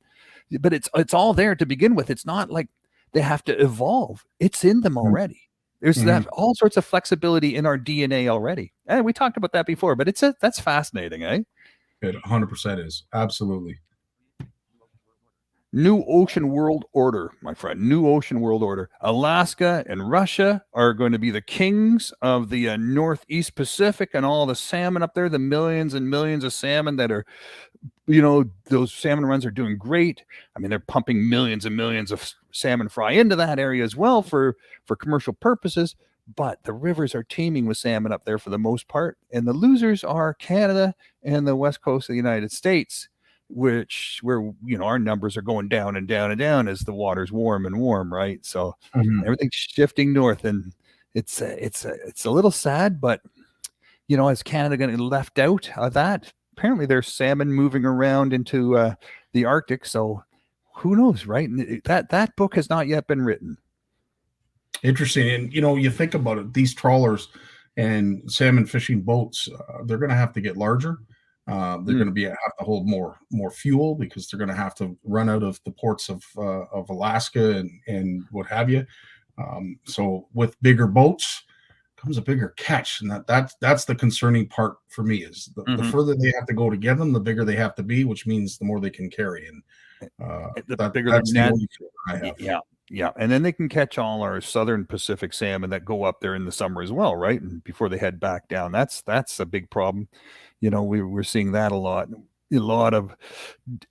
but it's all there to begin with. It's not like they have to evolve. It's in them already. There's that all sorts of flexibility in our DNA already. And we talked about that before, but that's fascinating, eh? It 100% is. Absolutely. New ocean world order, my friend. New ocean world order. Alaska and Russia are going to be the kings of the Northeast Pacific, and all the salmon up there, the millions and millions of salmon that are, you know, those salmon runs are doing great. I mean, they're pumping millions and millions of salmon fry into that area as well for commercial purposes. But the rivers are teeming with salmon up there for the most part. And the losers are Canada and the west coast of the United States, where, you know, our numbers are going down and down and down as the water's warm and warm, right? So everything's shifting north, and it's a little sad, but, you know, is Canada going to be left out of that? Apparently there's salmon moving around into the Arctic, so who knows, right? That book has not yet been written. Interesting. And, you know, you think about it, these trawlers and salmon fishing boats, they're going to have to get larger. They're going to have to hold more fuel, because they're going to have to run out of the ports of Alaska and what have you. So with bigger boats comes a bigger catch, and that's the concerning part for me, is the further they have to go to get them, the bigger they have to be, which means the more they can carry. And the bigger that's the net. only fear I have. Yeah, and then they can catch all our southern Pacific salmon that go up there in the summer as well, right? And before they head back down, that's a big problem. You know, we're seeing that a lot of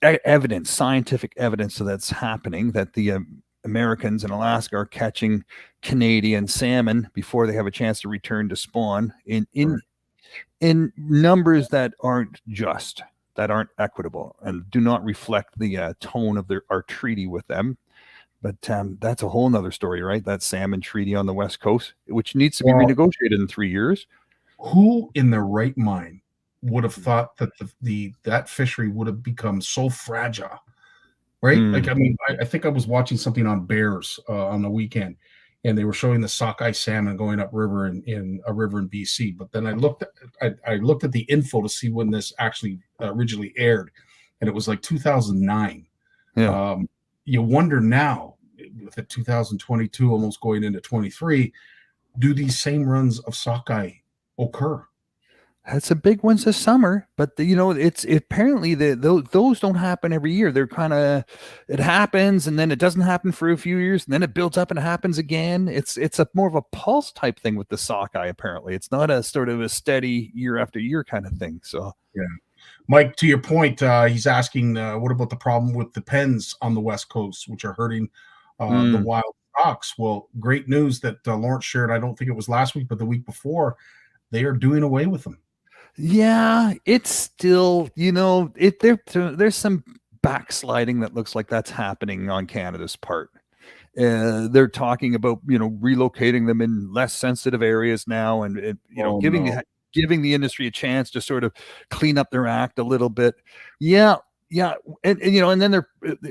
evidence, scientific evidence that's happening, that the Americans in Alaska are catching Canadian salmon before they have a chance to return to spawn in numbers that aren't just, that aren't equitable, and do not reflect the tone of our treaty with them. But that's a whole nother story, right? That salmon treaty on the West Coast, which needs to be renegotiated in 3 years. Who in their right mind would have thought that that fishery would have become so fragile, right? Like, I mean, I think I was watching something on bears on the weekend, and they were showing the sockeye salmon going upriver in a river in BC. But then I looked at the info to see when this actually originally aired, and it was like 2009. Yeah. You wonder now, with it 2022 almost going into 23, do these same runs of sockeye occur? That's a big ones this summer, but you know, it's apparently those don't happen every year. They're kind of, it happens and then it doesn't happen for a few years, and then it builds up and it happens again. It's a more of a pulse type thing with the sockeye. Apparently, it's not a sort of a steady year after year kind of thing. So yeah, Mike, to your point, he's asking, what about the problem with the pens on the West Coast, which are hurting the wild stocks? Well, great news that Lawrence shared. I don't think it was last week, but the week before, they are doing away with them. Yeah, it's still, you know, there's some backsliding that looks like that's happening on Canada's part. They're talking about, you know, relocating them in less sensitive areas now, and you know, giving the industry a chance to sort of clean up their act a little bit. Yeah, and you know, and then a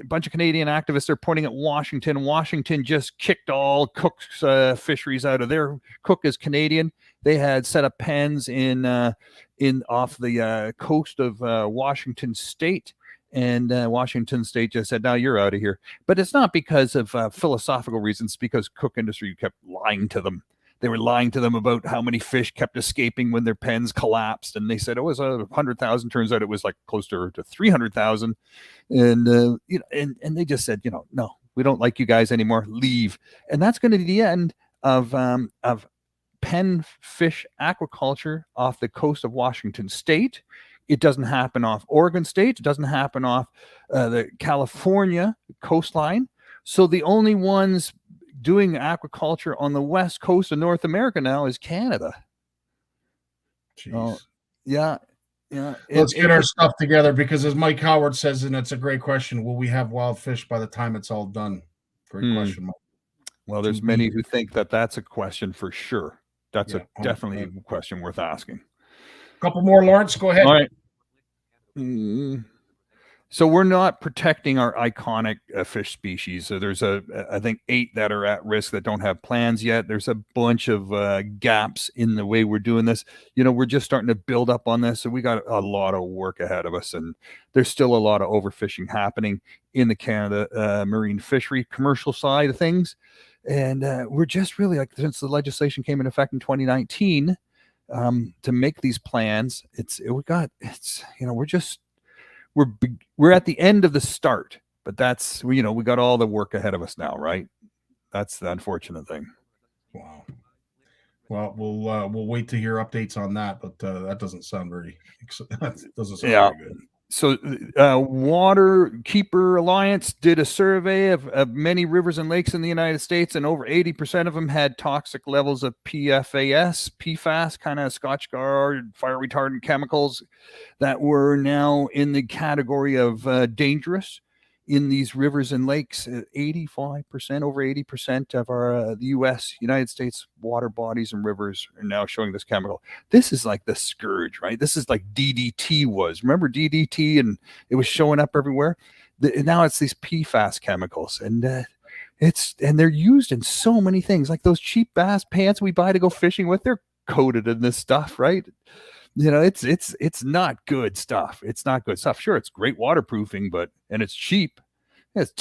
bunch of Canadian activists are pointing at Washington. Washington just kicked all Cook's fisheries out of there. Cook is Canadian. They had set up pens in off the coast of Washington State, and Washington State just said, "Now you're out of here." But it's not because of philosophical reasons. Because Cook Industry kept lying to them. they were lying to them about how many fish kept escaping when their pens collapsed, and they said it was 100,000. Turns out it was like closer to 300,000, and and they just said, no, we don't like you guys anymore. Leave, and that's going to be the end of pen fish aquaculture off the coast of Washington State. It doesn't happen off Oregon State. It doesn't happen off the California coastline. So the only ones doing aquaculture on the west coast of North America now is Canada. Jeez. Yeah. Let's get our stuff together, because as Mike Howard says, and it's a great question, will we have wild fish by the time it's all done? Great question, Mike. Well, there's many who think that that's a question for sure. That's definitely a question worth asking. Couple more, Lawrence. Go ahead. All right. So we're not protecting our iconic fish species. So there's I think 8 that are at risk that don't have plans yet. There's a bunch of gaps in the way we're doing this. We're just starting to build up on this. So we got a lot of work ahead of us, and there's still a lot of overfishing happening in the Canada marine fishery commercial side of things. And we're just really, like, since the legislation came into effect in 2019, to make these plans, we're at the end of the start, but that's, we got all the work ahead of us now, right? That's the unfortunate thing. Wow. Well, we'll wait to hear updates on that, but that doesn't sound very very good. So Waterkeeper Alliance did a survey of many rivers and lakes in the United States, and over 80% of them had toxic levels of PFAS, kind of Scotchgard, fire retardant chemicals that were now in the category of dangerous in these rivers and lakes. 85%, over 80% of our the United States water bodies and rivers are now showing this chemical. This is like the scourge, right? This is like DDT was. Remember DDT, and it was showing up everywhere? Now it's these PFAS chemicals, and they're used in so many things. Like those cheap bass pants we buy to go fishing with, they're coated in this stuff, right? It's not good stuff. It's not good stuff. Sure, it's great waterproofing, and it's cheap. It's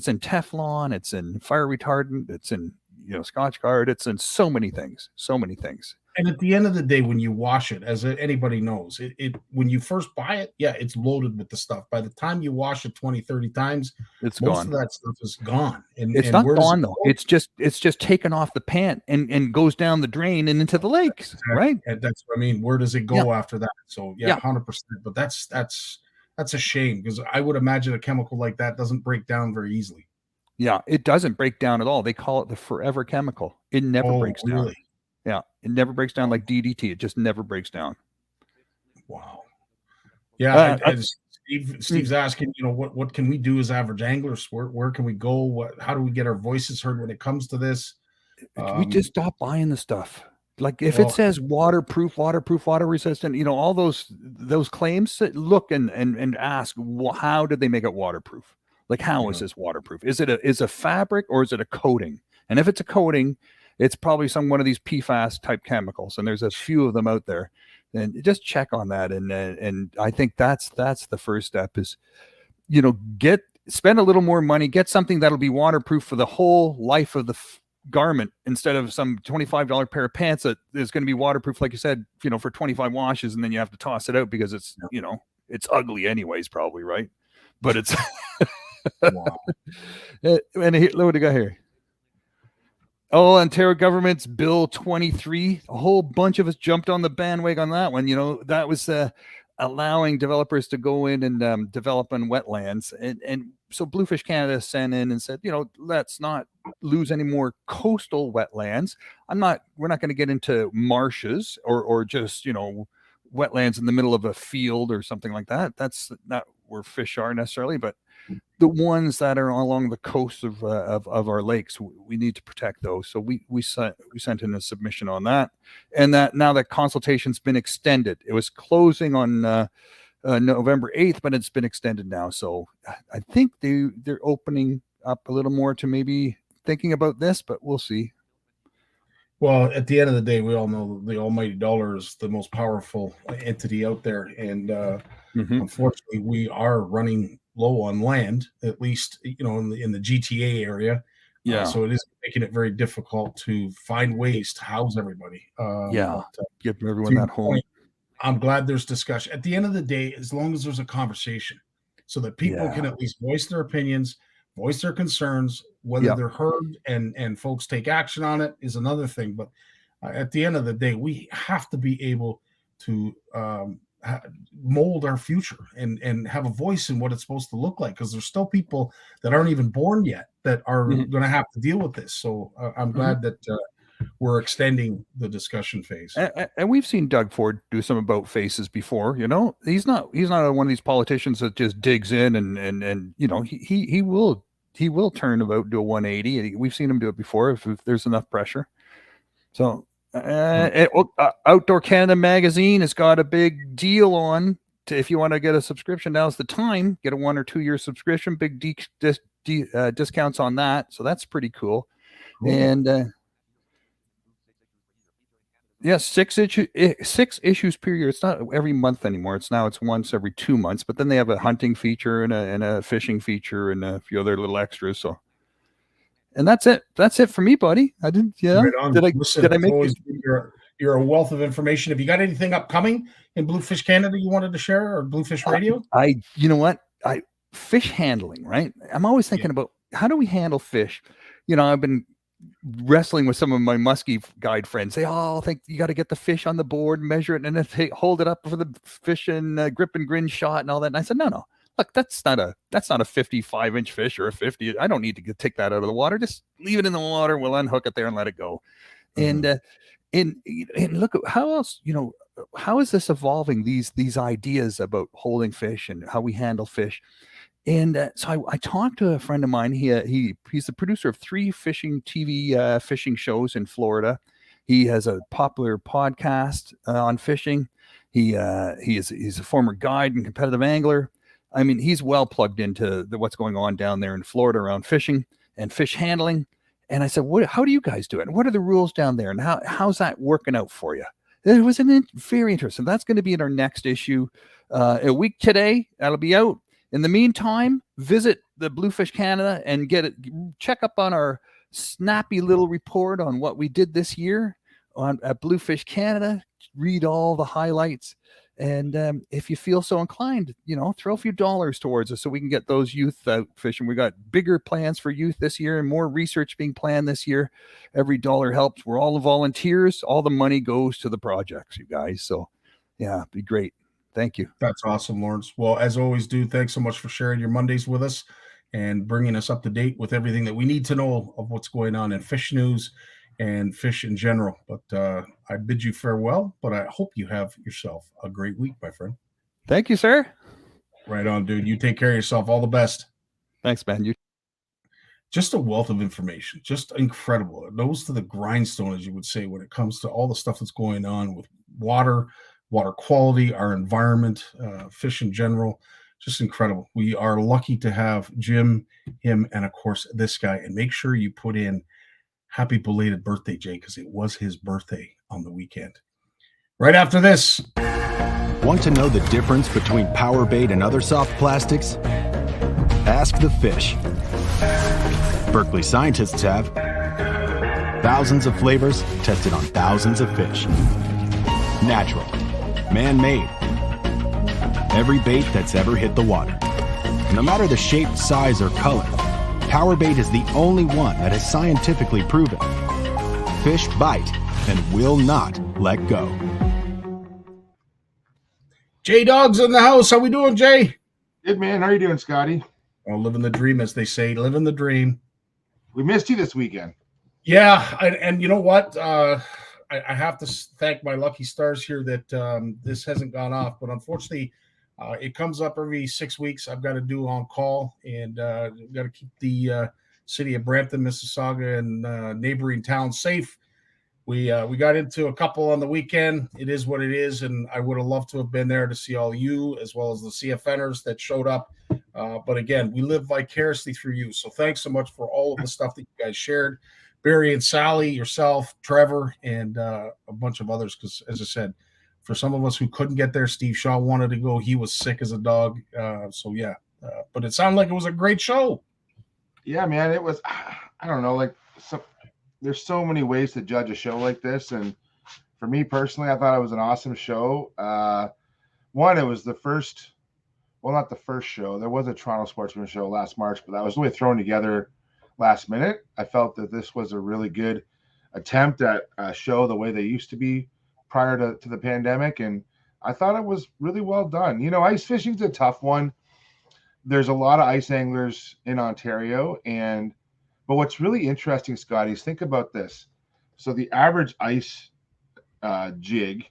in Teflon. It's in fire retardant. It's in Scotchgard. It's in so many things. And at the end of the day, when you wash it, as anybody knows, it when you first buy it, it's loaded with the stuff. By the time you wash it 20, 30 times, most of that stuff is gone. And it's not gone though. It's just taken off the pant and goes down the drain and into the lakes, right? And that's what I mean. Where does it go after that? So 100%. But that's a shame, because I would imagine a chemical like that doesn't break down very easily. Yeah, it doesn't break down at all. They call it the forever chemical. It never breaks down. Really? Yeah, it never breaks down like DDT. It just never breaks down. Wow. Yeah, Steve's asking, what can we do as average anglers? Where can we go? How do we get our voices heard when it comes to this? We just stop buying the stuff. Like if it says waterproof, water resistant, all those claims, look and ask, how did they make it waterproof? Like, how is this waterproof? Is it a fabric, or is it a coating? And if it's a coating, it's probably one of these PFAS type chemicals, and there's a few of them out there. And just check on that. And I think that's the first step is, spend a little more money, get something that'll be waterproof for the whole life of the garment, instead of some $25 pair of pants that is going to be waterproof, like you said, for 25 washes, and then you have to toss it out because it's, it's ugly anyways, probably, right? But it's, wow. And here, what do we got here? Oh, Ontario government's Bill 23. A whole bunch of us jumped on the bandwagon on that one. That was allowing developers to go in and develop on wetlands. And so Bluefish Canada sent in and said, let's not lose any more coastal wetlands. We're not going to get into marshes or just, wetlands in the middle of a field or something like that. That's not where fish are necessarily, but the ones that are along the coast of our lakes, we need to protect those. So we sent in a submission on that, and that now that consultation's been extended. It was closing on November 8th, but it's been extended now. So I think they're opening up a little more to maybe thinking about this, but we'll see. Well, at the end of the day, we all know the almighty dollar is the most powerful entity out there, and unfortunately, we are running low on land, at least in the GTA area. So it is making it very difficult to find ways to house everybody. Give everyone that home. I'm glad there's discussion. At the end of the day, as long as there's a conversation so that people can at least voice their opinions, voice their concerns, whether they're heard and folks take action on it is another thing. But at the end of the day, we have to be able to mold our future and have a voice in what it's supposed to look like, because there's still people that aren't even born yet that are going to have to deal with this. So I'm glad that we're extending the discussion phase. And we've seen Doug Ford do some about faces before. You know, he's not one of these politicians that just digs in and you know, he will turn about, do a 180. We've seen him do it before if there's enough pressure. So Outdoor Canada magazine has got a big deal on if you want to get a subscription. Now's the time. Get a 1 or 2 year subscription. Big discounts on that. So that's pretty cool. And 6 issues per year. It's not every month anymore. It's once every 2 months. But then they have a hunting feature and a fishing feature and a few other little extras. So, and that's it. That's it for me, buddy. I didn't. Yeah. Right. Did I make it? You're a wealth of information. Have you got anything upcoming in Bluefish Canada you wanted to share, or Bluefish Radio? You know what? Fish handling, right? I'm always thinking about how do we handle fish. You know, I've been wrestling with some of my muskie guide friends. Say, I think you got to get the fish on the board, measure it, and then hold it up for the fish and grip and grin shot and all that. And I said, no. Look, that's not a 55-inch fish or a 50. I don't need to take that out of the water. Just leave it in the water. We'll unhook it there and let it go. And look at how else, you know, how is this evolving, these ideas about holding fish and how we handle fish. And so I talked to a friend of mine. He's the producer of 3 fishing TV fishing shows in Florida. He has a popular podcast on fishing. He's a former guide and competitive angler. I mean, he's well plugged into what's going on down there in Florida around fishing and fish handling. And I said, how do you guys do it? And what are the rules down there? And how's that working out for you? It was very interesting. That's going to be in our next issue a week today. That'll be out. In the meantime, visit the Bluefish Canada and check up on our snappy little report on what we did this year at Bluefish Canada. Read all the highlights. And if you feel so inclined, you know, throw a few dollars towards us so we can get those youth out fishing. We got bigger plans for youth this year and more research being planned this year. Every dollar helps. We're all the volunteers. All the money goes to the projects, you guys. So, yeah, it'd be great. Thank you. That's awesome, Lawrence. Well, as always, dude, thanks so much for sharing your Mondays with us and bringing us up to date with everything that we need to know of what's going on in fish news and fish in general. But I bid you farewell, but I hope you have yourself a great week, my friend. Thank you, sir. Right on, dude. You take care of yourself. All the best. Thanks, man. You just a wealth of information, just incredible. It goes to the grindstone, as you would say, when it comes to all the stuff that's going on with water quality, our environment, fish in general. Just incredible. We are lucky to have Jim, him, and of course this guy. And make sure you put in happy belated birthday, Jay, because it was his birthday on the weekend. Right after this. Want to know the difference between power bait and other soft plastics? Ask the fish. Berkeley scientists have thousands of flavors tested on thousands of fish. Natural, man-made. Every bait that's ever hit the water. No matter the shape, size, or color, power bait is the only one that is scientifically proven. Fish bite and will not let go. Jay Dog's in the house. How we doing, Jay? Good, man. How you doing, Scotty? Oh, living the dream, as they say. Living the dream. We missed you this weekend. Yeah, and you know what? I have to thank my lucky stars here that this hasn't gone off. But unfortunately, it comes up every 6 weeks. I've got to do on call, and got to keep the city of Brampton, Mississauga, and neighboring towns safe. We got into a couple on the weekend. It is what it is, and I would have loved to have been there to see all you as well as the CFNers that showed up. But again, we live vicariously through you. So thanks so much for all of the stuff that you guys shared. Barry and Sally, yourself, Trevor, and a bunch of others. Because as I said, for some of us who couldn't get there, Steve Shaw wanted to go. He was sick as a dog. So yeah, but it sounded like it was a great show. Yeah, man, it was. I don't know, like there's so many ways to judge a show like this, and for me personally, I thought it was an awesome show. One, it was the first, well, not the first show. There was a Toronto Sportsman show last March, but that was really thrown together last minute. I felt that this was a really good attempt at a show the way they used to be prior to the pandemic, and I thought it was really well done. You know, ice fishing's a tough one. There's a lot of ice anglers in Ontario, but what's really interesting, Scotty, is think about this. So the average ice jig,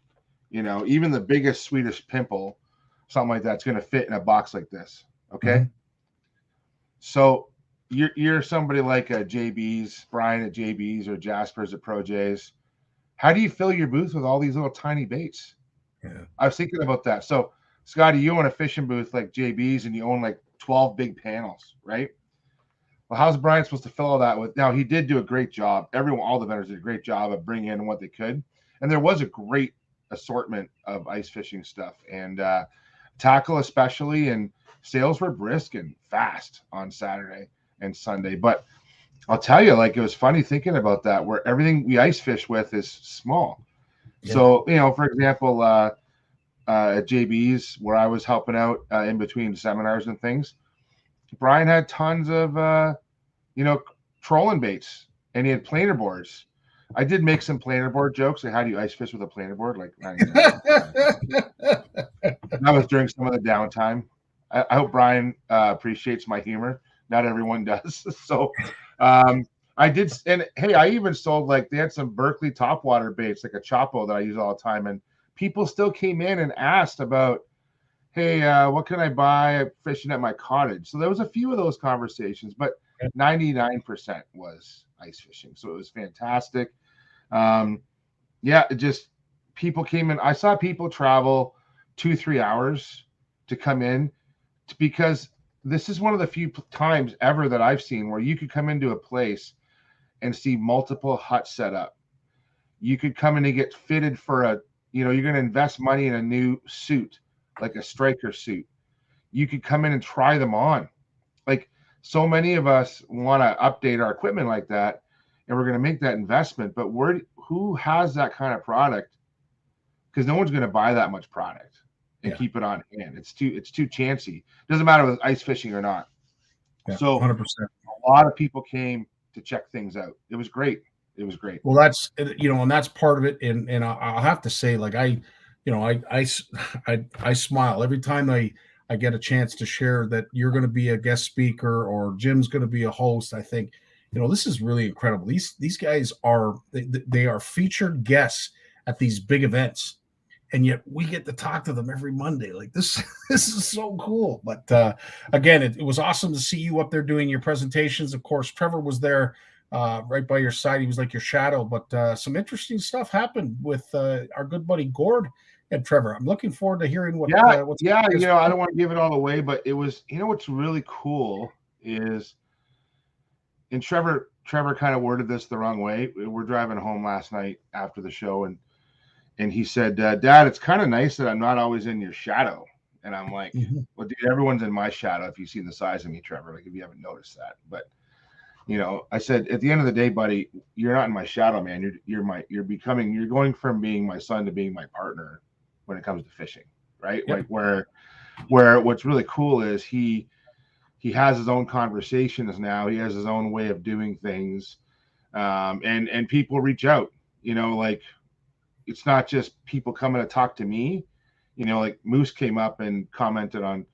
you know, even the biggest Swedish pimple, something like that's going to fit in a box like this. Okay. Mm-hmm. So you're somebody like a JB's, Brian at JB's, or Jasper's at Pro J's. How do you fill your booth with all these little tiny baits? Yeah. I was thinking about that. So, Scotty, you own a fishing booth like JB's and you own like 12 big panels, right? Well, how's Brian supposed to fill all that with? Now, he did do a great job. All the vendors did a great job of bringing in what they could. And there was a great assortment of ice fishing stuff and tackle especially, and sales were brisk and fast on Saturday and Sunday. But I'll tell you, like, it was funny thinking about that, where everything we ice fish with is small. Yeah. So, you know, for example, at JB's, where I was helping out in between seminars and things, Brian had tons of, trolling baits, and he had planer boards. I did make some planer board jokes. Like, how do you ice fish with a planer board? Like, that was during some of the downtime. I hope Brian appreciates my humor. Not everyone does. So I did. And hey, I even sold, like, they had some Berkeley topwater baits, like a Chopo that I use all the time. And people still came in and asked about, hey, what can I buy fishing at my cottage? So there was a few of those conversations, but 99% was ice fishing. So it was fantastic. It just, people came in. I saw people travel 2-3 hours to come in because this is one of the few times ever that I've seen where you could come into a place and see multiple huts set up. You could come in and get fitted for you're going to invest money in a new suit, like a striker suit. You could come in and try them on. Like, so many of us want to update our equipment like that, and we're going to make that investment, but who has that kind of product? Because no one's going to buy that much product and keep it on hand. It's too chancy. Doesn't matter with ice fishing or not. Yeah, so 100%. A lot of people came to check things out. It was great. It was great. Well, that's, and that's part of it. And I'll have to say, like, I smile every time I get a chance to share that you're going to be a guest speaker or Jim's going to be a host. I think, this is really incredible. These guys are, they are featured guests at these big events, and yet we get to talk to them every Monday. Like, this is so cool. But again, it was awesome to see you up there doing your presentations. Of course, Trevor was there right by your side. He was like your shadow, but some interesting stuff happened with our good buddy Gord and Trevor. I'm looking forward to hearing what. I don't want to give it all away, but it was, what's really cool is, and Trevor kind of worded this the wrong way. We're driving home last night after the show, and he said, Dad, it's kind of nice that I'm not always in your shadow. And I'm like, well, dude, everyone's in my shadow if you've seen the size of me, Trevor, like, if you haven't noticed that. But I said, at the end of the day, buddy, you're not in my shadow, man. You're going from being my son to being my partner when it comes to fishing, right? Yep. Like, where what's really cool is he has his own conversations now. He has his own way of doing things. And people reach out, like, it's not just people coming to talk to me, like Moose came up and commented on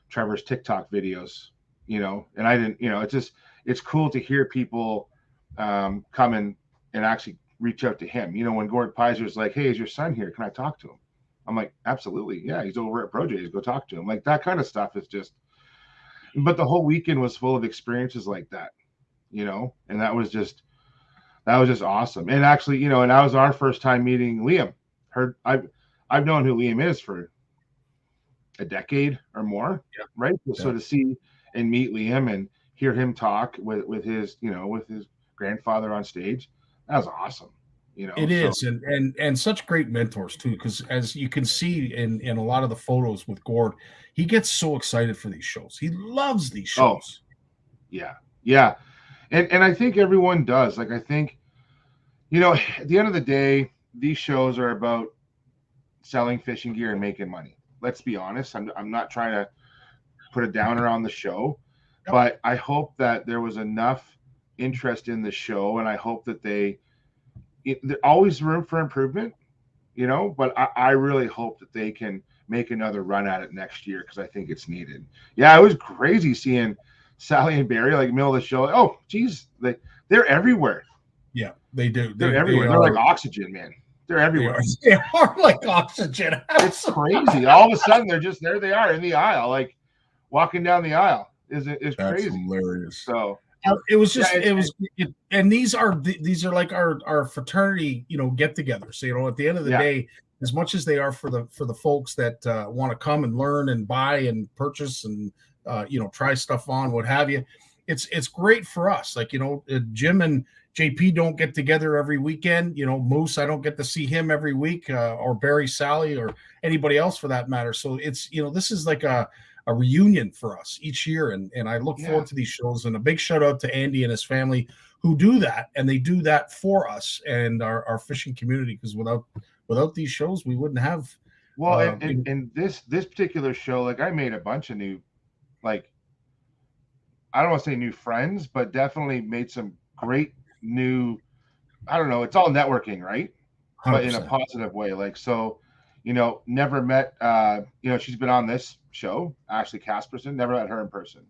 Trevor's TikTok videos, and I didn't, it's cool to hear people come in and actually reach out to him. When Gord Piser's like, hey, is your son here? Can I talk to him? I'm like, absolutely. Yeah, he's over at Pro J's. Go talk to him. Like, that kind of stuff is just, but the whole weekend was full of experiences like that, and that was just awesome. And actually, and that was our first time meeting Liam. I've known who Liam is for a decade or more, right? So to see and meet Liam and hear him talk with his grandfather on stage, that was awesome. It is, and such great mentors too, because as you can see in a lot of the photos with Gord, he gets so excited for these shows. He loves these shows. Yeah. And I think everyone does. Like, I think, at the end of the day, these shows are about selling fishing gear and making money. Let's be honest. I'm not trying to put a downer on the show, but I hope that there was enough interest in the show, and I hope that there's always room for improvement, but I really hope that they can make another run at it next year, because I think it's needed. Yeah, it was crazy seeing Sally and Barry, like, middle of the show. Oh, geez, they're everywhere. Yeah, they do. They're everywhere. They're like oxygen, man. They're everywhere. They are like oxygen. It's crazy. All of a sudden, they're just there. They are in the aisle, like walking down the aisle. Is That's crazy. Hilarious. So it was just and these are like our fraternity, get-togethers. So at the end of the day, as much as they are for the folks that want to come and learn and buy and purchase and try stuff on, what have you, it's great for us. Like, Jim and JP don't get together every weekend. Moose, I don't get to see him every week, or Barry, Sally, or anybody else for that matter. So it's, this is like a reunion for us each year. And I look forward to these shows, and a big shout out to Andy and his family who do that. And they do that for us and our fishing community, because without these shows, we wouldn't have. Well, and this particular show, like, I made a bunch of new, like, I don't want to say new friends, but definitely made some great new, I don't know, it's all networking, right? 100%. But in a positive way. Like, so, never met, she's been on this show, Ashley Casperson, never met her in person.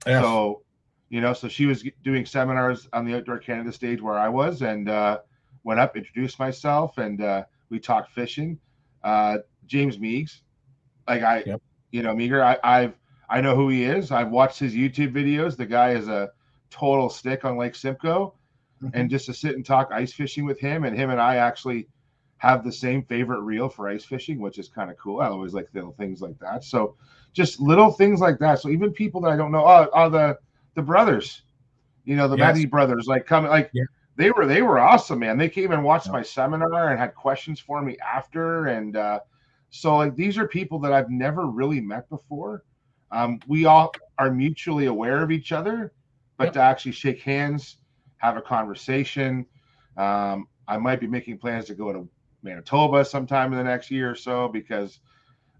Yeah. So, so she was doing seminars on the Outdoor Canada stage where I was, and went up, introduced myself, and we talked fishing. James Meeks, like, Meager, I know who he is. I've watched his YouTube videos. The guy is a total stick on Lake Simcoe. And just to sit and talk ice fishing with him, and I actually have the same favorite reel for ice fishing, which is kind of cool. I always like little things like that. So just little things like that. So even people that I don't know, the brothers, the Mehdi brothers, like, coming, like, they were awesome, man. They came and watched my seminar and had questions for me after. And so, like, these are people that I've never really met before. We all are mutually aware of each other, but to actually shake hands, have a conversation. I might be making plans to go to Manitoba sometime in the next year or so, because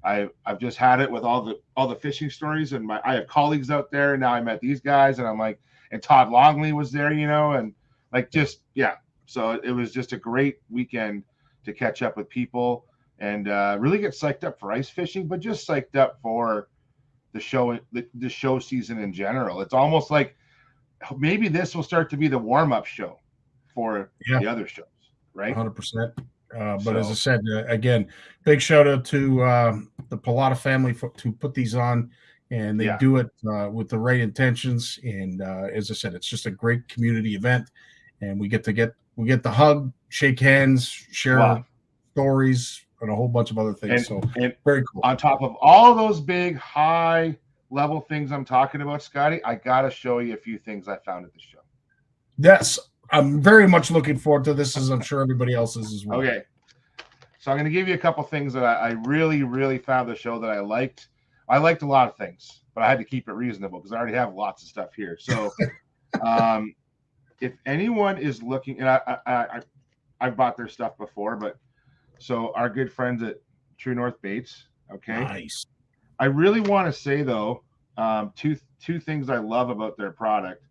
I've just had it with all the fishing stories, and I have colleagues out there, and now I met these guys, and I'm like, and Todd Longley was there, and like, just, so it was just a great weekend to catch up with people and really get psyched up for ice fishing, but just psyched up for the show season in general. It's almost like maybe this will start to be the warm-up show for the other shows, right? 100%. But as I said, again, big shout out to the Pilata family to put these on, and they do it with the right intentions. And as I said, it's just a great community event, and we get the hug, shake hands, share stories, and a whole bunch of other things. And very cool. On top of all those big high level things I'm talking about, Scotty, I gotta show you a few things I found at the show. Yes, I'm very much looking forward to this, as I'm sure everybody else is as well. Okay, so I'm going to give you a couple things that I really, really found the show that I liked. I liked a lot of things, but I had to keep it reasonable because I already have lots of stuff here. So if anyone is looking, and I've bought their stuff before, but so our good friends at True North Baits, okay? Nice. I really want to say, though, two things I love about their product.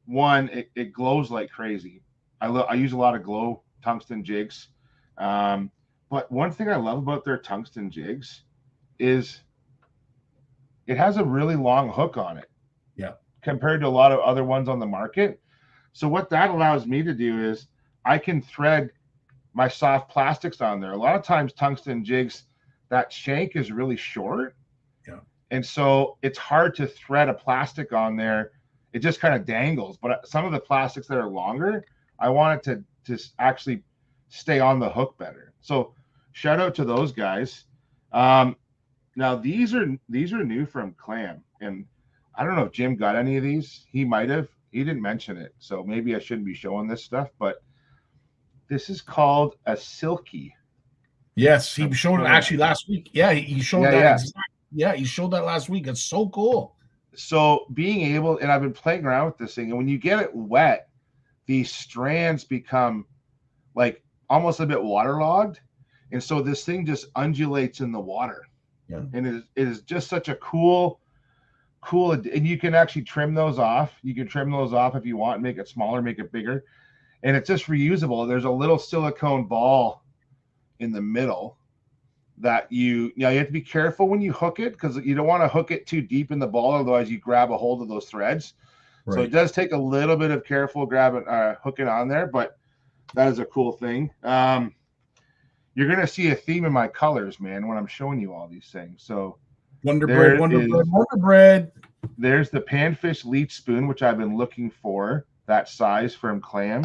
One, it glows like crazy. I use a lot of glow tungsten jigs. But one thing I love about their tungsten jigs is it has a really long hook on it. Yeah. Compared to a lot of other ones on the market. So what that allows me to do is I can thread my soft plastics on there. A lot of times tungsten jigs, that shank is really short. Yeah. And so it's hard to thread a plastic on there. It just kind of dangles. But some of the plastics that are longer, I want it to actually stay on the hook better. So shout out to those guys. Now these are new from Clam, and I don't know if Jim got any of these. He might have. He didn't mention it, so maybe I shouldn't be showing this stuff. But this is called a silky. Yes, he showed it actually last week. Yeah, he showed that. Yeah, he showed that last week. It's so cool. so being able, and I've been playing around with this thing, and when you get it wet, these strands become like almost a bit waterlogged. And so this thing just undulates in the water. Yeah. And it is just such a cool, and you can actually trim those off. You can trim those off if you want, make it smaller, make it bigger. And it's just reusable. There's a little silicone ball in the middle that you have to be careful when you hook it, because you don't want to hook it too deep in the ball, otherwise you grab a hold of those threads. Right. So it does take a little bit of careful hooking on there, but that is a cool thing. You're gonna see a theme in my colors, man, when I'm showing you all these things. So Wonder Bread. There's the panfish leech spoon, which I've been looking for, that size from Clam.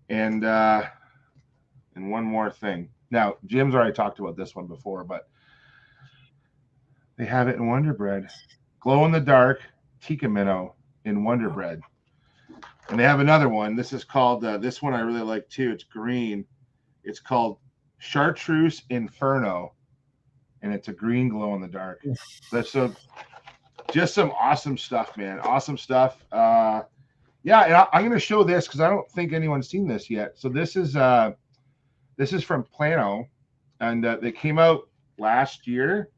And one more thing. Now, Jim's already talked about this one before, but they have it in Wonder Bread. Glow in the dark Tikka minnow in Wonder Bread. And they have another one. This is called, this one I really like too. It's green. It's called Chartreuse Inferno. And it's a green glow in the dark. That's just some awesome stuff, man. Awesome stuff. Yeah, and I'm going to show this because I don't think anyone's seen this yet. So this is from Plano, and they came out last year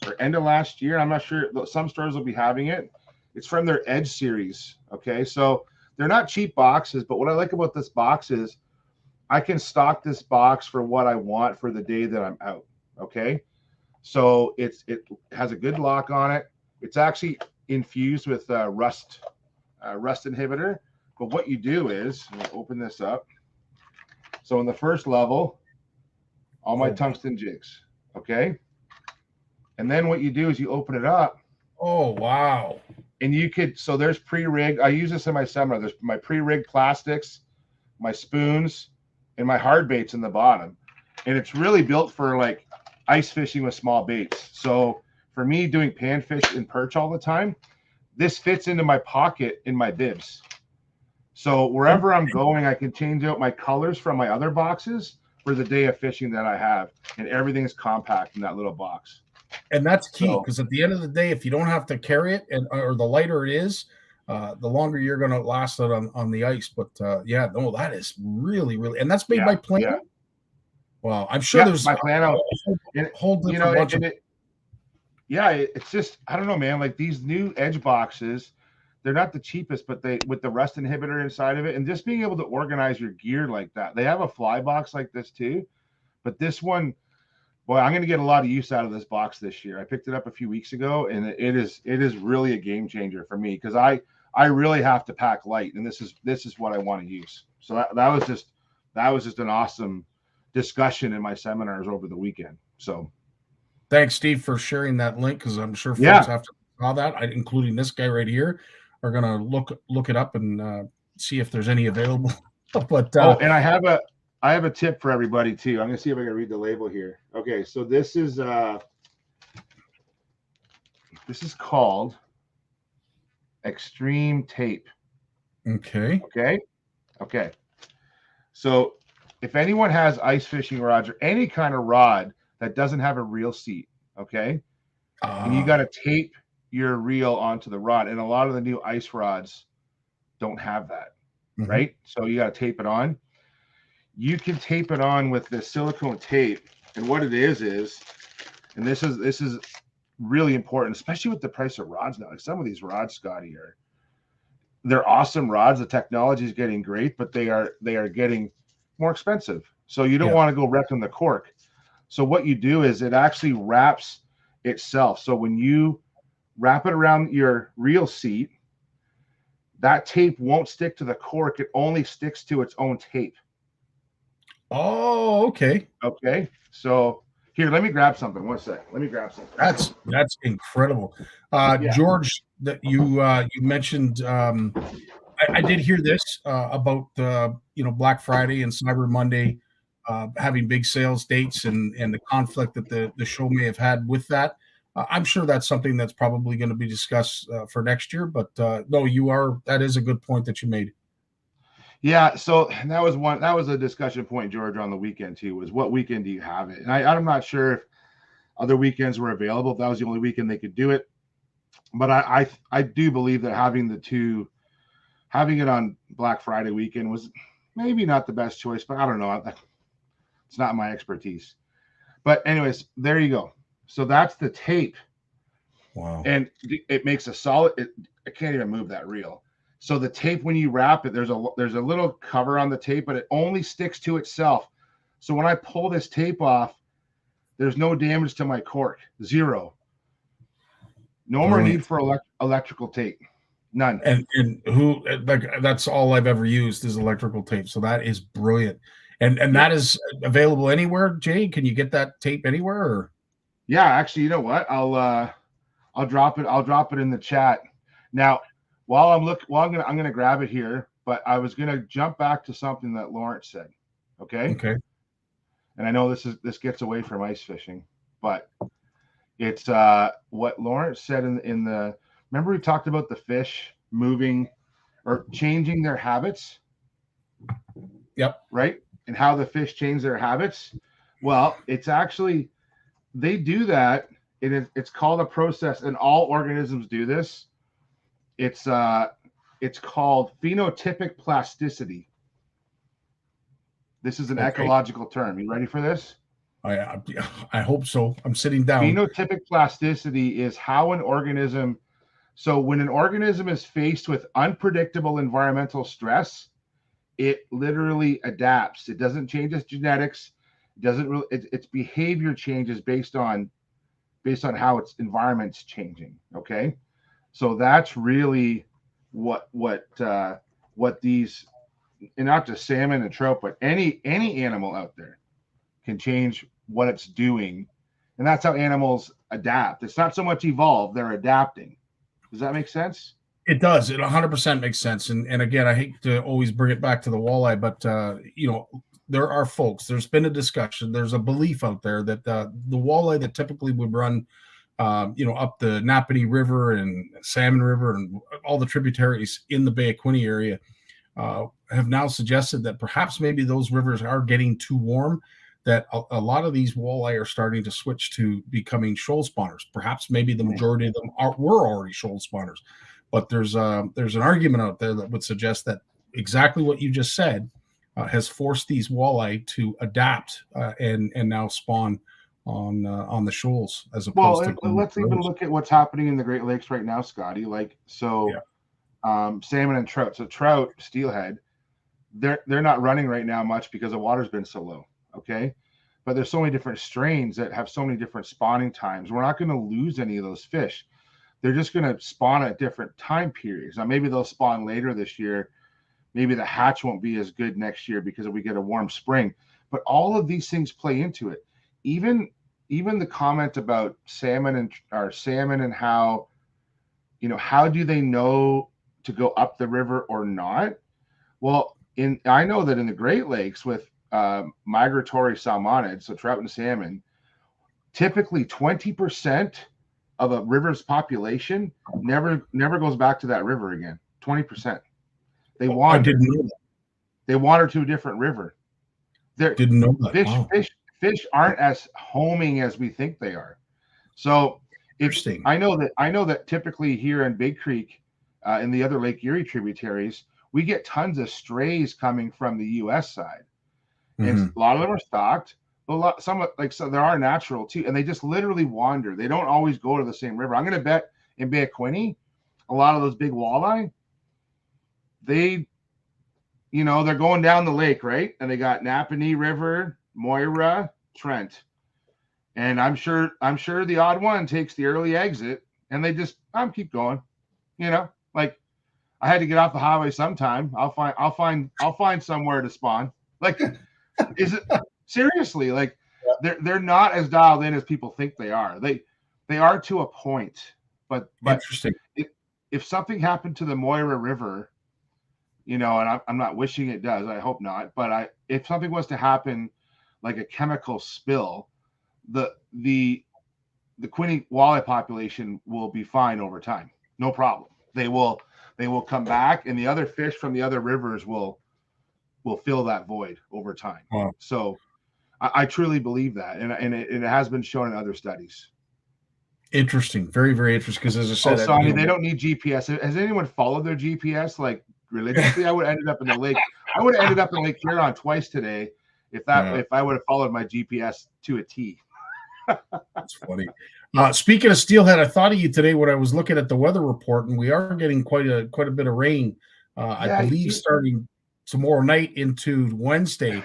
or end of last year. I'm not sure. Some stores will be having it. It's from their Edge series. Okay, so they're not cheap boxes, but what I like about this box is I can stock this box for what I want for the day that I'm out. Okay, so it has a good lock on it. It's actually infused with rust inhibitor. But what you do is open this up. So in the first level, all my tungsten jigs, okay? And then what you do is you open it up. Oh, wow. And you could, so there's pre-rigged, I use this in my seminar. There's my pre-rigged plastics, my spoons, and my hard baits in the bottom. And it's really built for like ice fishing with small baits. So for me doing panfish and perch all the time, this fits into my pocket in my bibs. So wherever I'm going, I can change out my colors from my other boxes for the day of fishing that I have. And everything's compact in that little box. And that's key, because at the end of the day, if you don't have to carry it, or the lighter it is, the longer you're going to last it on the ice. But yeah, no, that is really, really, and that's made by Plano. Yeah. Well, I'm sure there's my Plano. Whole bunch of it's just, I don't know, man. Like these new Edge boxes, they're not the cheapest, but they with the rust inhibitor inside of it, and just being able to organize your gear like that. They have a fly box like this too, but this one, boy, I'm going to get a lot of use out of this box this year. I picked it up a few weeks ago, and it is really a game changer for me, because I really have to pack light, and this is what I want to use. So that was just an awesome discussion in my seminars over the weekend. So thanks, Steve, for sharing that link, because I'm sure folks after saw that, including this guy right here, are going to look it up and see if there's any available. But and I have a tip for everybody too. I'm going to see if I can read the label here. Okay, so this is called Extreme Tape. Okay. So if anyone has ice fishing rods or any kind of rod that doesn't have a reel seat, okay, and you got to tape your reel onto the rod, and a lot of the new ice rods don't have that, right? So you got to tape it on. You can tape it on with this silicone tape, and what it is, and this is really important, especially with the price of rods now. Like some of these rods, Scotty, they're awesome rods. The technology is getting great, but they are getting more expensive. So you don't want to go wrecking the cork. So what you do is it actually wraps itself. So when you wrap it around your reel seat, that tape won't stick to the cork. It only sticks to its own tape. Oh, okay. Okay. So here, let me grab something. 1 sec. Let me grab something. That's incredible. George, that you mentioned, I did hear this about Black Friday and Cyber Monday having big sales dates and the conflict that the show may have had with that. I'm sure that's something that's probably going to be discussed for next year. But no, that is a good point that you made. Yeah, so that was a discussion point, George, on the weekend too, was what weekend do you have it? And I'm not sure if other weekends were available, if that was the only weekend they could do it. But I do believe that having it on Black Friday weekend was maybe not the best choice, but I don't know. It's not my expertise. But anyways, there you go. So that's the tape. Wow. And it makes a solid. I can't even move that reel. So the tape, when you wrap it, there's a little cover on the tape, but it only sticks to itself. So when I pull this tape off, there's no damage to my cork. Zero. No more need for electrical tape. None. And who, like, that's all I've ever used is electrical tape. So that is brilliant. And that is available anywhere, Jay? Can you get that tape anywhere? Or? Yeah, actually, you know what? I'll drop it in the chat. Now, I'm gonna grab it here, but I was gonna jump back to something that Lawrence said. Okay. Okay. And I know this gets away from ice fishing, but it's what Lawrence said in the. Remember we talked about the fish moving or changing their habits? Yep. Right? And how the fish change their habits. Well, it's actually, they do that. It's called a process, and all organisms do this. It's called phenotypic plasticity. This is an ecological term. You ready for this? I hope so. I'm sitting down. Phenotypic plasticity is how an organism. So when an organism is faced with unpredictable environmental stress, it literally adapts. It doesn't change its genetics. It doesn't really. Its behavior changes based on how its environment's changing. Okay, so that's really what these, and not just salmon and trout, but any animal out there can change what it's doing, and that's how animals adapt. It's not so much evolve; they're adapting. Does that make sense? It does. It 100% makes sense. And again, I hate to always bring it back to the walleye, but there are folks. There's been a discussion. There's a belief out there that the walleye that typically would run, up the Napanee River and Salmon River and all the tributaries in the Bay of Quinte area, have now suggested that perhaps maybe those rivers are getting too warm. That a lot of these walleye are starting to switch to becoming shoal spawners. Perhaps maybe the majority of them were already shoal spawners, but there's an argument out there that would suggest that exactly what you just said has forced these walleye to adapt and now spawn on the shoals as opposed to. Well, let's even look at what's happening in the Great Lakes right now, Scotty. Salmon and trout. So trout, steelhead, they're not running right now much because the water's been so low. Okay, but there's so many different strains that have so many different spawning times. We're not going to lose any of those fish. They're just going to spawn at different time periods. Now, maybe they'll spawn later this year. Maybe the hatch won't be as good next year because we get a warm spring. But all of these things play into it. Even the comment about salmon and how, how do they know to go up the river or not? Well, I know that in the Great Lakes with migratory salmonids, so trout and salmon, typically 20% of a river's population never goes back to that river again. 20%. They wander. I didn't know that. They wander to a different river. Didn't know that. Fish aren't as homing as we think they are. So interesting. I know that typically here in Big Creek, in the other Lake Erie tributaries, we get tons of strays coming from the U.S. side. And a lot of them are stocked. Some there are natural too, and they just literally wander. They don't always go to the same river. I'm going to bet in Bay of Quinte, a lot of those big walleye, they're going down the lake, right? And they got Napanee River, Moira, Trent, and I'm sure the odd one takes the early exit, and they just keep going. I had to get off the highway sometime. I'll find somewhere to spawn. Is it seriously they're not as dialed in as people think they are. They are to a point, but interesting. If something happened to the Moira River, and I'm not wishing it does, I hope not, but if something was to happen, like a chemical spill, the Quinte walleye population will be fine over time, no problem. They will come back, and the other fish from the other rivers will fill that void over time. Wow. So I truly believe that. And it has been shown in other studies. Interesting. Very, very interesting. Because as I said, Sonny, they don't need GPS. Has anyone followed their GPS like religiously? I would have ended up in the lake. I would have ended up in Lake Huron twice today if I would have followed my GPS to a T. That's funny. Speaking of steelhead, I thought of you today when I was looking at the weather report, and we are getting quite a bit of rain. I believe starting tomorrow night into Wednesday.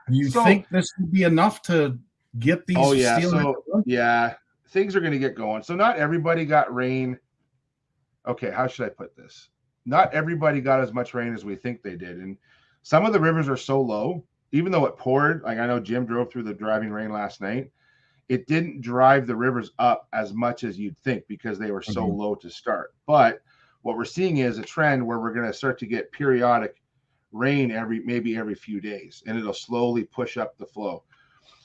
Do you think this would be enough to get these? Oh yeah. So things are going to get going. So not everybody got rain. Okay, how should I put this? Not everybody got as much rain as we think they did, and some of the rivers are so low. Even though it poured, like I know Jim drove through the driving rain last night, it didn't drive the rivers up as much as you'd think because they were so low to start. But what we're seeing is a trend where we're going to start to get periodic rain maybe every few days, and it'll slowly push up the flow.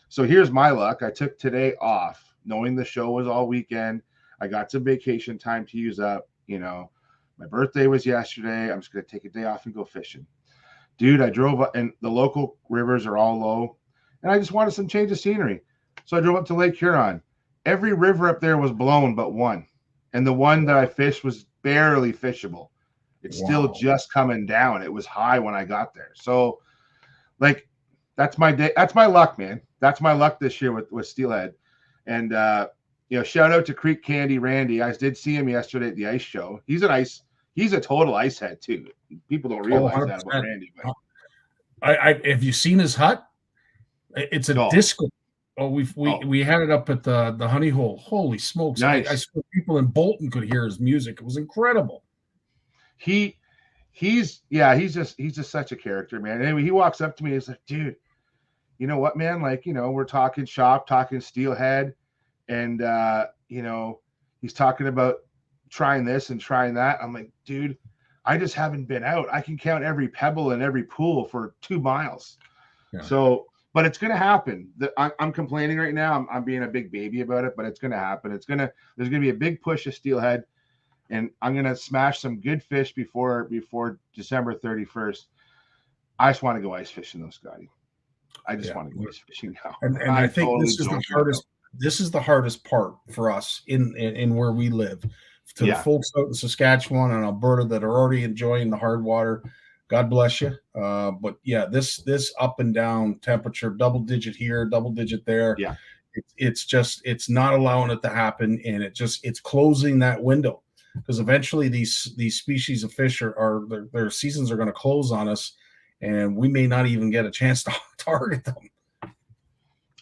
So here's my luck. I took today off, knowing the show was all weekend. I got some vacation time to use up. You know, my birthday was yesterday. I'm just going to take a day off and go fishing. Dude, I drove up, and the local rivers are all low, and I just wanted some change of scenery. So I drove up to Lake Huron. Every river up there was blown but one, and the one that I fished was barely fishable. It's still just coming down. It was high when I got there. So, like, that's my day. That's my luck, man. That's my luck this year with steelhead. And shout out to Creek Candy Randy. I did see him yesterday at the ice show. He's a total ice head too. People don't realize that about Randy. But have you seen his hut? It's a disco. Oh, we had it up at the Honey Hole. Holy smokes! Nice. I swear people in Bolton could hear his music. It was incredible. He's just such a character, man. Anyway, he walks up to me. He's like, dude, you know what, man? Like, we're talking shop, talking steelhead, and he's talking about trying this and trying that. I'm like, dude, I just haven't been out. I can count every pebble in every pool for 2 miles. Yeah. So, but it's going to happen. I'm complaining right now. I'm being a big baby about it, but it's going to happen. There's going to be a big push of steelhead, and I'm going to smash some good fish before December 31st. I just want to go ice fishing though, Scotty. I just want to go ice fishing now. And I think totally this is the hardest. This is the hardest part for us in where we live. To the folks out in Saskatchewan and Alberta that are already enjoying the hard water, God bless you. But yeah, this up and down temperature, double digit here, double digit there. Yeah, it's not allowing it to happen, and it's closing that window, because eventually these species of fish their seasons are going to close on us, and we may not even get a chance to target them.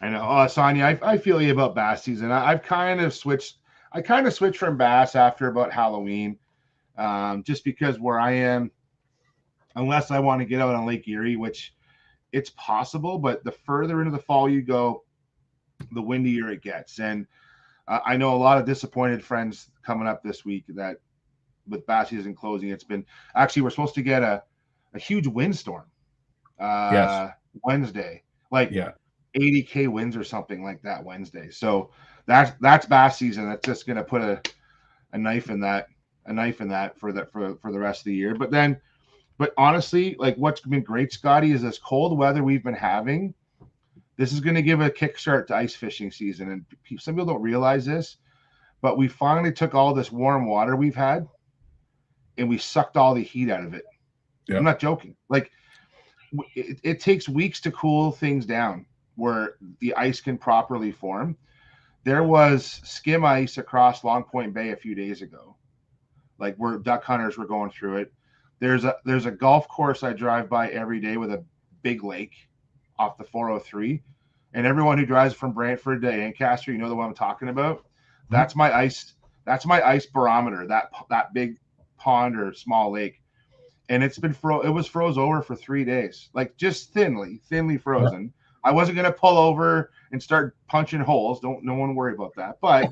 I know, Sonia. I feel you about bass season. I've kind of switched. I kind of switched from bass after about Halloween, just because where I am, unless I want to get out on Lake Erie, which it's possible, but the further into the fall you go, the windier it gets. And I know a lot of disappointed friends coming up this week that with bass season closing, it's been actually, we're supposed to get a huge windstorm Wednesday, 80K winds or something like that Wednesday. So that's bass season. That's just going to put a knife in that for the rest of the year. But honestly, like, what's been great, Scotty, is this cold weather we've been having. This is going to give a kickstart to ice fishing season. And some people don't realize this, but we finally took all this warm water we've had and we sucked all the heat out of it. Yeah. I'm not joking. Like, it takes weeks to cool things down where the ice can properly form. There was skim ice across Long Point Bay a few days ago, like where duck hunters were going through it. There's a golf course I drive by every day with a big lake off the 403, and everyone who drives from Brantford to Ancaster, you know the one I'm talking about. That's my ice barometer. That big pond or small lake, and it's been it was froze over for 3 days, like just thinly frozen. Yeah. I wasn't gonna pull over and start punching holes. No one worry about that. But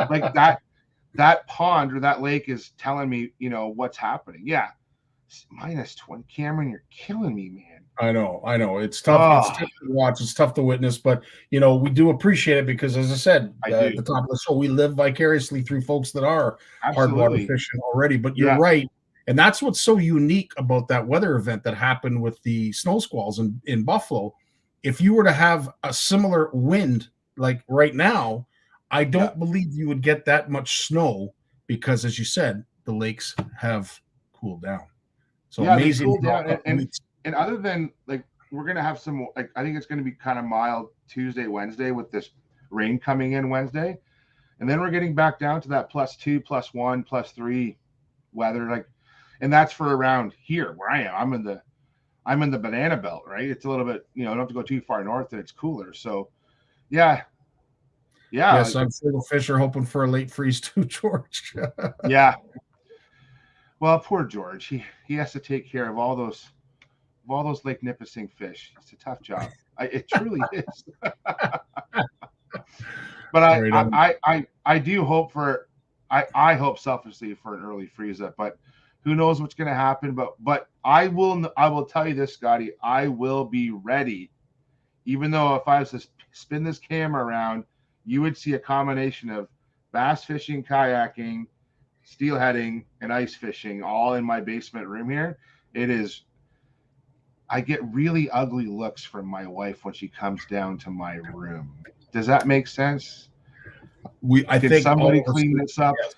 like that pond or that lake is telling me, what's happening. Yeah. -20. Cameron, you're killing me, man. I know. It's tough. It's tough to watch. It's tough to witness, but we do appreciate it because, as I said at the top of the show, we live vicariously through folks that are hard water fishing already. But you're right. And that's what's so unique about that weather event that happened with the snow squalls in Buffalo. If you were to have a similar wind like right now, I don't believe you would get that much snow because, as you said, the lakes have cooled down. So amazing. Cooled down. And other than like, we're going to have some, like, I think it's going to be kind of mild Tuesday, Wednesday with this rain coming in Wednesday. And then we're getting back down to that +2, +1, +3 weather. Like, and that's for around here where I am. I'm in the banana belt, right? It's a little bit, you know, I don't have to go too far north and it's cooler. So yeah. Yes, I'm sure the fish are hoping for a late freeze too, George. Yeah. Well, poor George. He has to take care of all those Lake Nipissing fish. It's a tough job. It truly is. But I do hope I hope selfishly for an early freeze up, but who knows what's going to happen. But I will tell you this, Scotty, I will be ready. Even though if I was to spin this camera around, you would see a combination of bass fishing, kayaking, steelheading, and ice fishing all in my basement room here. I get really ugly looks from my wife when she comes down to my room. Does that make sense? I think somebody clean this up. Yes.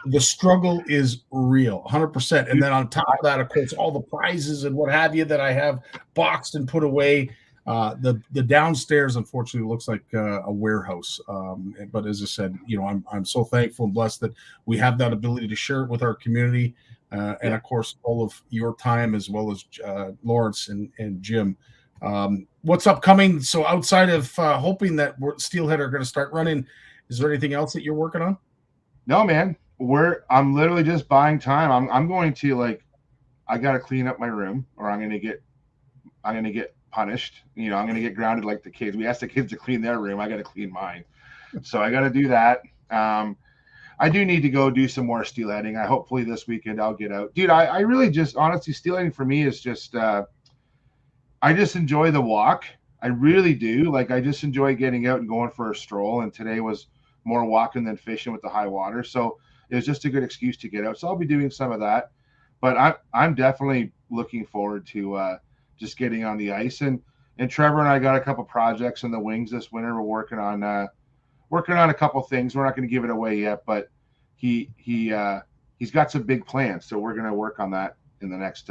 The struggle is real, 100%. And then on top of that, of course, all the prizes and what have you that I have boxed and put away. The downstairs, unfortunately, looks like a warehouse. But as I said, you know, I'm so thankful and blessed that we have that ability to share it with our community. And of course, all of your time, as well as Lawrence and Jim. What's upcoming? So outside of hoping that Steelhead are going to start running, is there anything else that you're working on? No, man. I'm literally just buying time. I'm going to, like, I got to clean up my room, or I'm going to get punished. You know, I'm going to get grounded like the kids. We asked the kids to clean their room. I got to clean mine. So I got to do that. I do need to go do some more steelheading. Hopefully this weekend I'll get out. Dude, I really just, honestly, steelheading for me is just, I just enjoy the walk. I really do. Like, I just enjoy getting out and going for a stroll. And today was more walking than fishing with the high water. So it was just a good excuse to get out. So I'll be doing some of that. But I'm definitely looking forward to just getting on the ice. And Trevor and I got a couple projects in the wings this winter. We're working on a couple things. We're not going to give it away yet, but he's got some big plans. So we're going to work on that in the next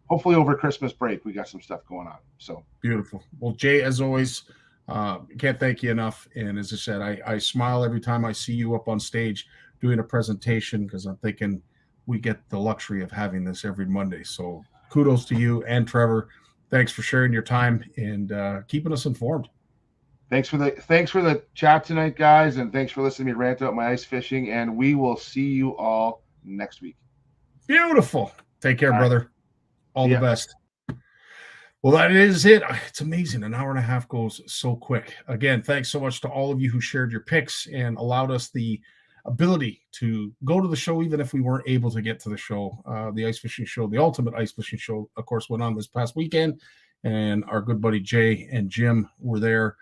hopefully over Christmas break. We got some stuff going on. So beautiful. Well, Jay, as always, can't thank you enough. And as I said, I smile every time I see you up on stage doing a presentation, because I'm thinking we get the luxury of having this every Monday. So kudos to you and Trevor. Thanks for sharing your time and keeping us informed. Thanks for the chat tonight, guys, and thanks for listening to me rant about my ice fishing. And we will see you all next week. Beautiful. Take care, brother. All the best. Well, that is it. It's amazing. An hour and a half goes so quick. Again, thanks so much to all of you who shared your picks and allowed us the ability to go to the show, even if we weren't able to get to the show. The ice fishing show, the ultimate ice fishing show, of course, went on this past weekend, and our good buddy Jay and Jim were there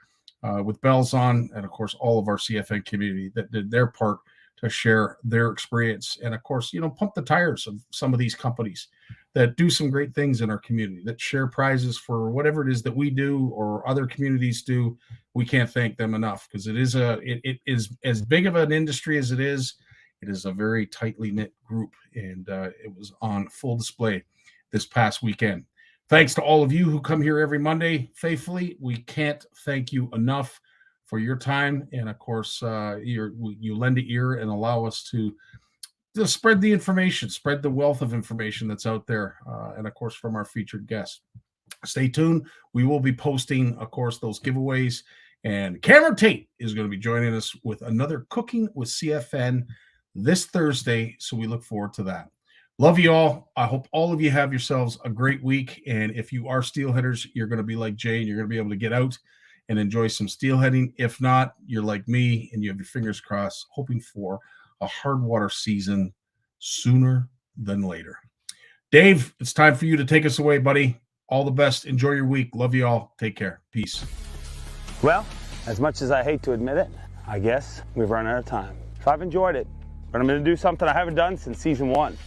with bells on, and of course, all of our CFN community that did their part to share their experience. And of course, you know, pump the tires of some of these companies that do some great things in our community, that share prizes for whatever it is that we do or other communities do. We can't thank them enough, because it is as big of an industry as it is a very tightly knit group, and it was on full display this past weekend. Thanks to all of you who come here every Monday faithfully. We can't thank you enough for your time, and of course, you lend an ear and allow us to spread the information, spread the wealth of information that's out there, and of course from our featured guests. Stay tuned. We will be posting, of course, those giveaways, and Cameron Tate is going to be joining us with another Cooking with CFN this Thursday, so we look forward to that. Love you all. I hope all of you have yourselves a great week, and if you are steelheaders, you're going to be like Jay, and you're going to be able to get out and enjoy some steelheading. If not, you're like me, and you have your fingers crossed, hoping for a hard water season sooner than later. Dave, it's time for you to take us away, buddy. All the best. Enjoy your week. Love you all. Take care. Peace. Well, as much as I hate to admit it, I guess we've run out of time. So I've enjoyed it, but I'm going to do something I haven't done since season 1.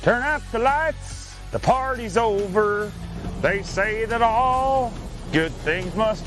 Turn out the lights. The party's over. They say that all good things must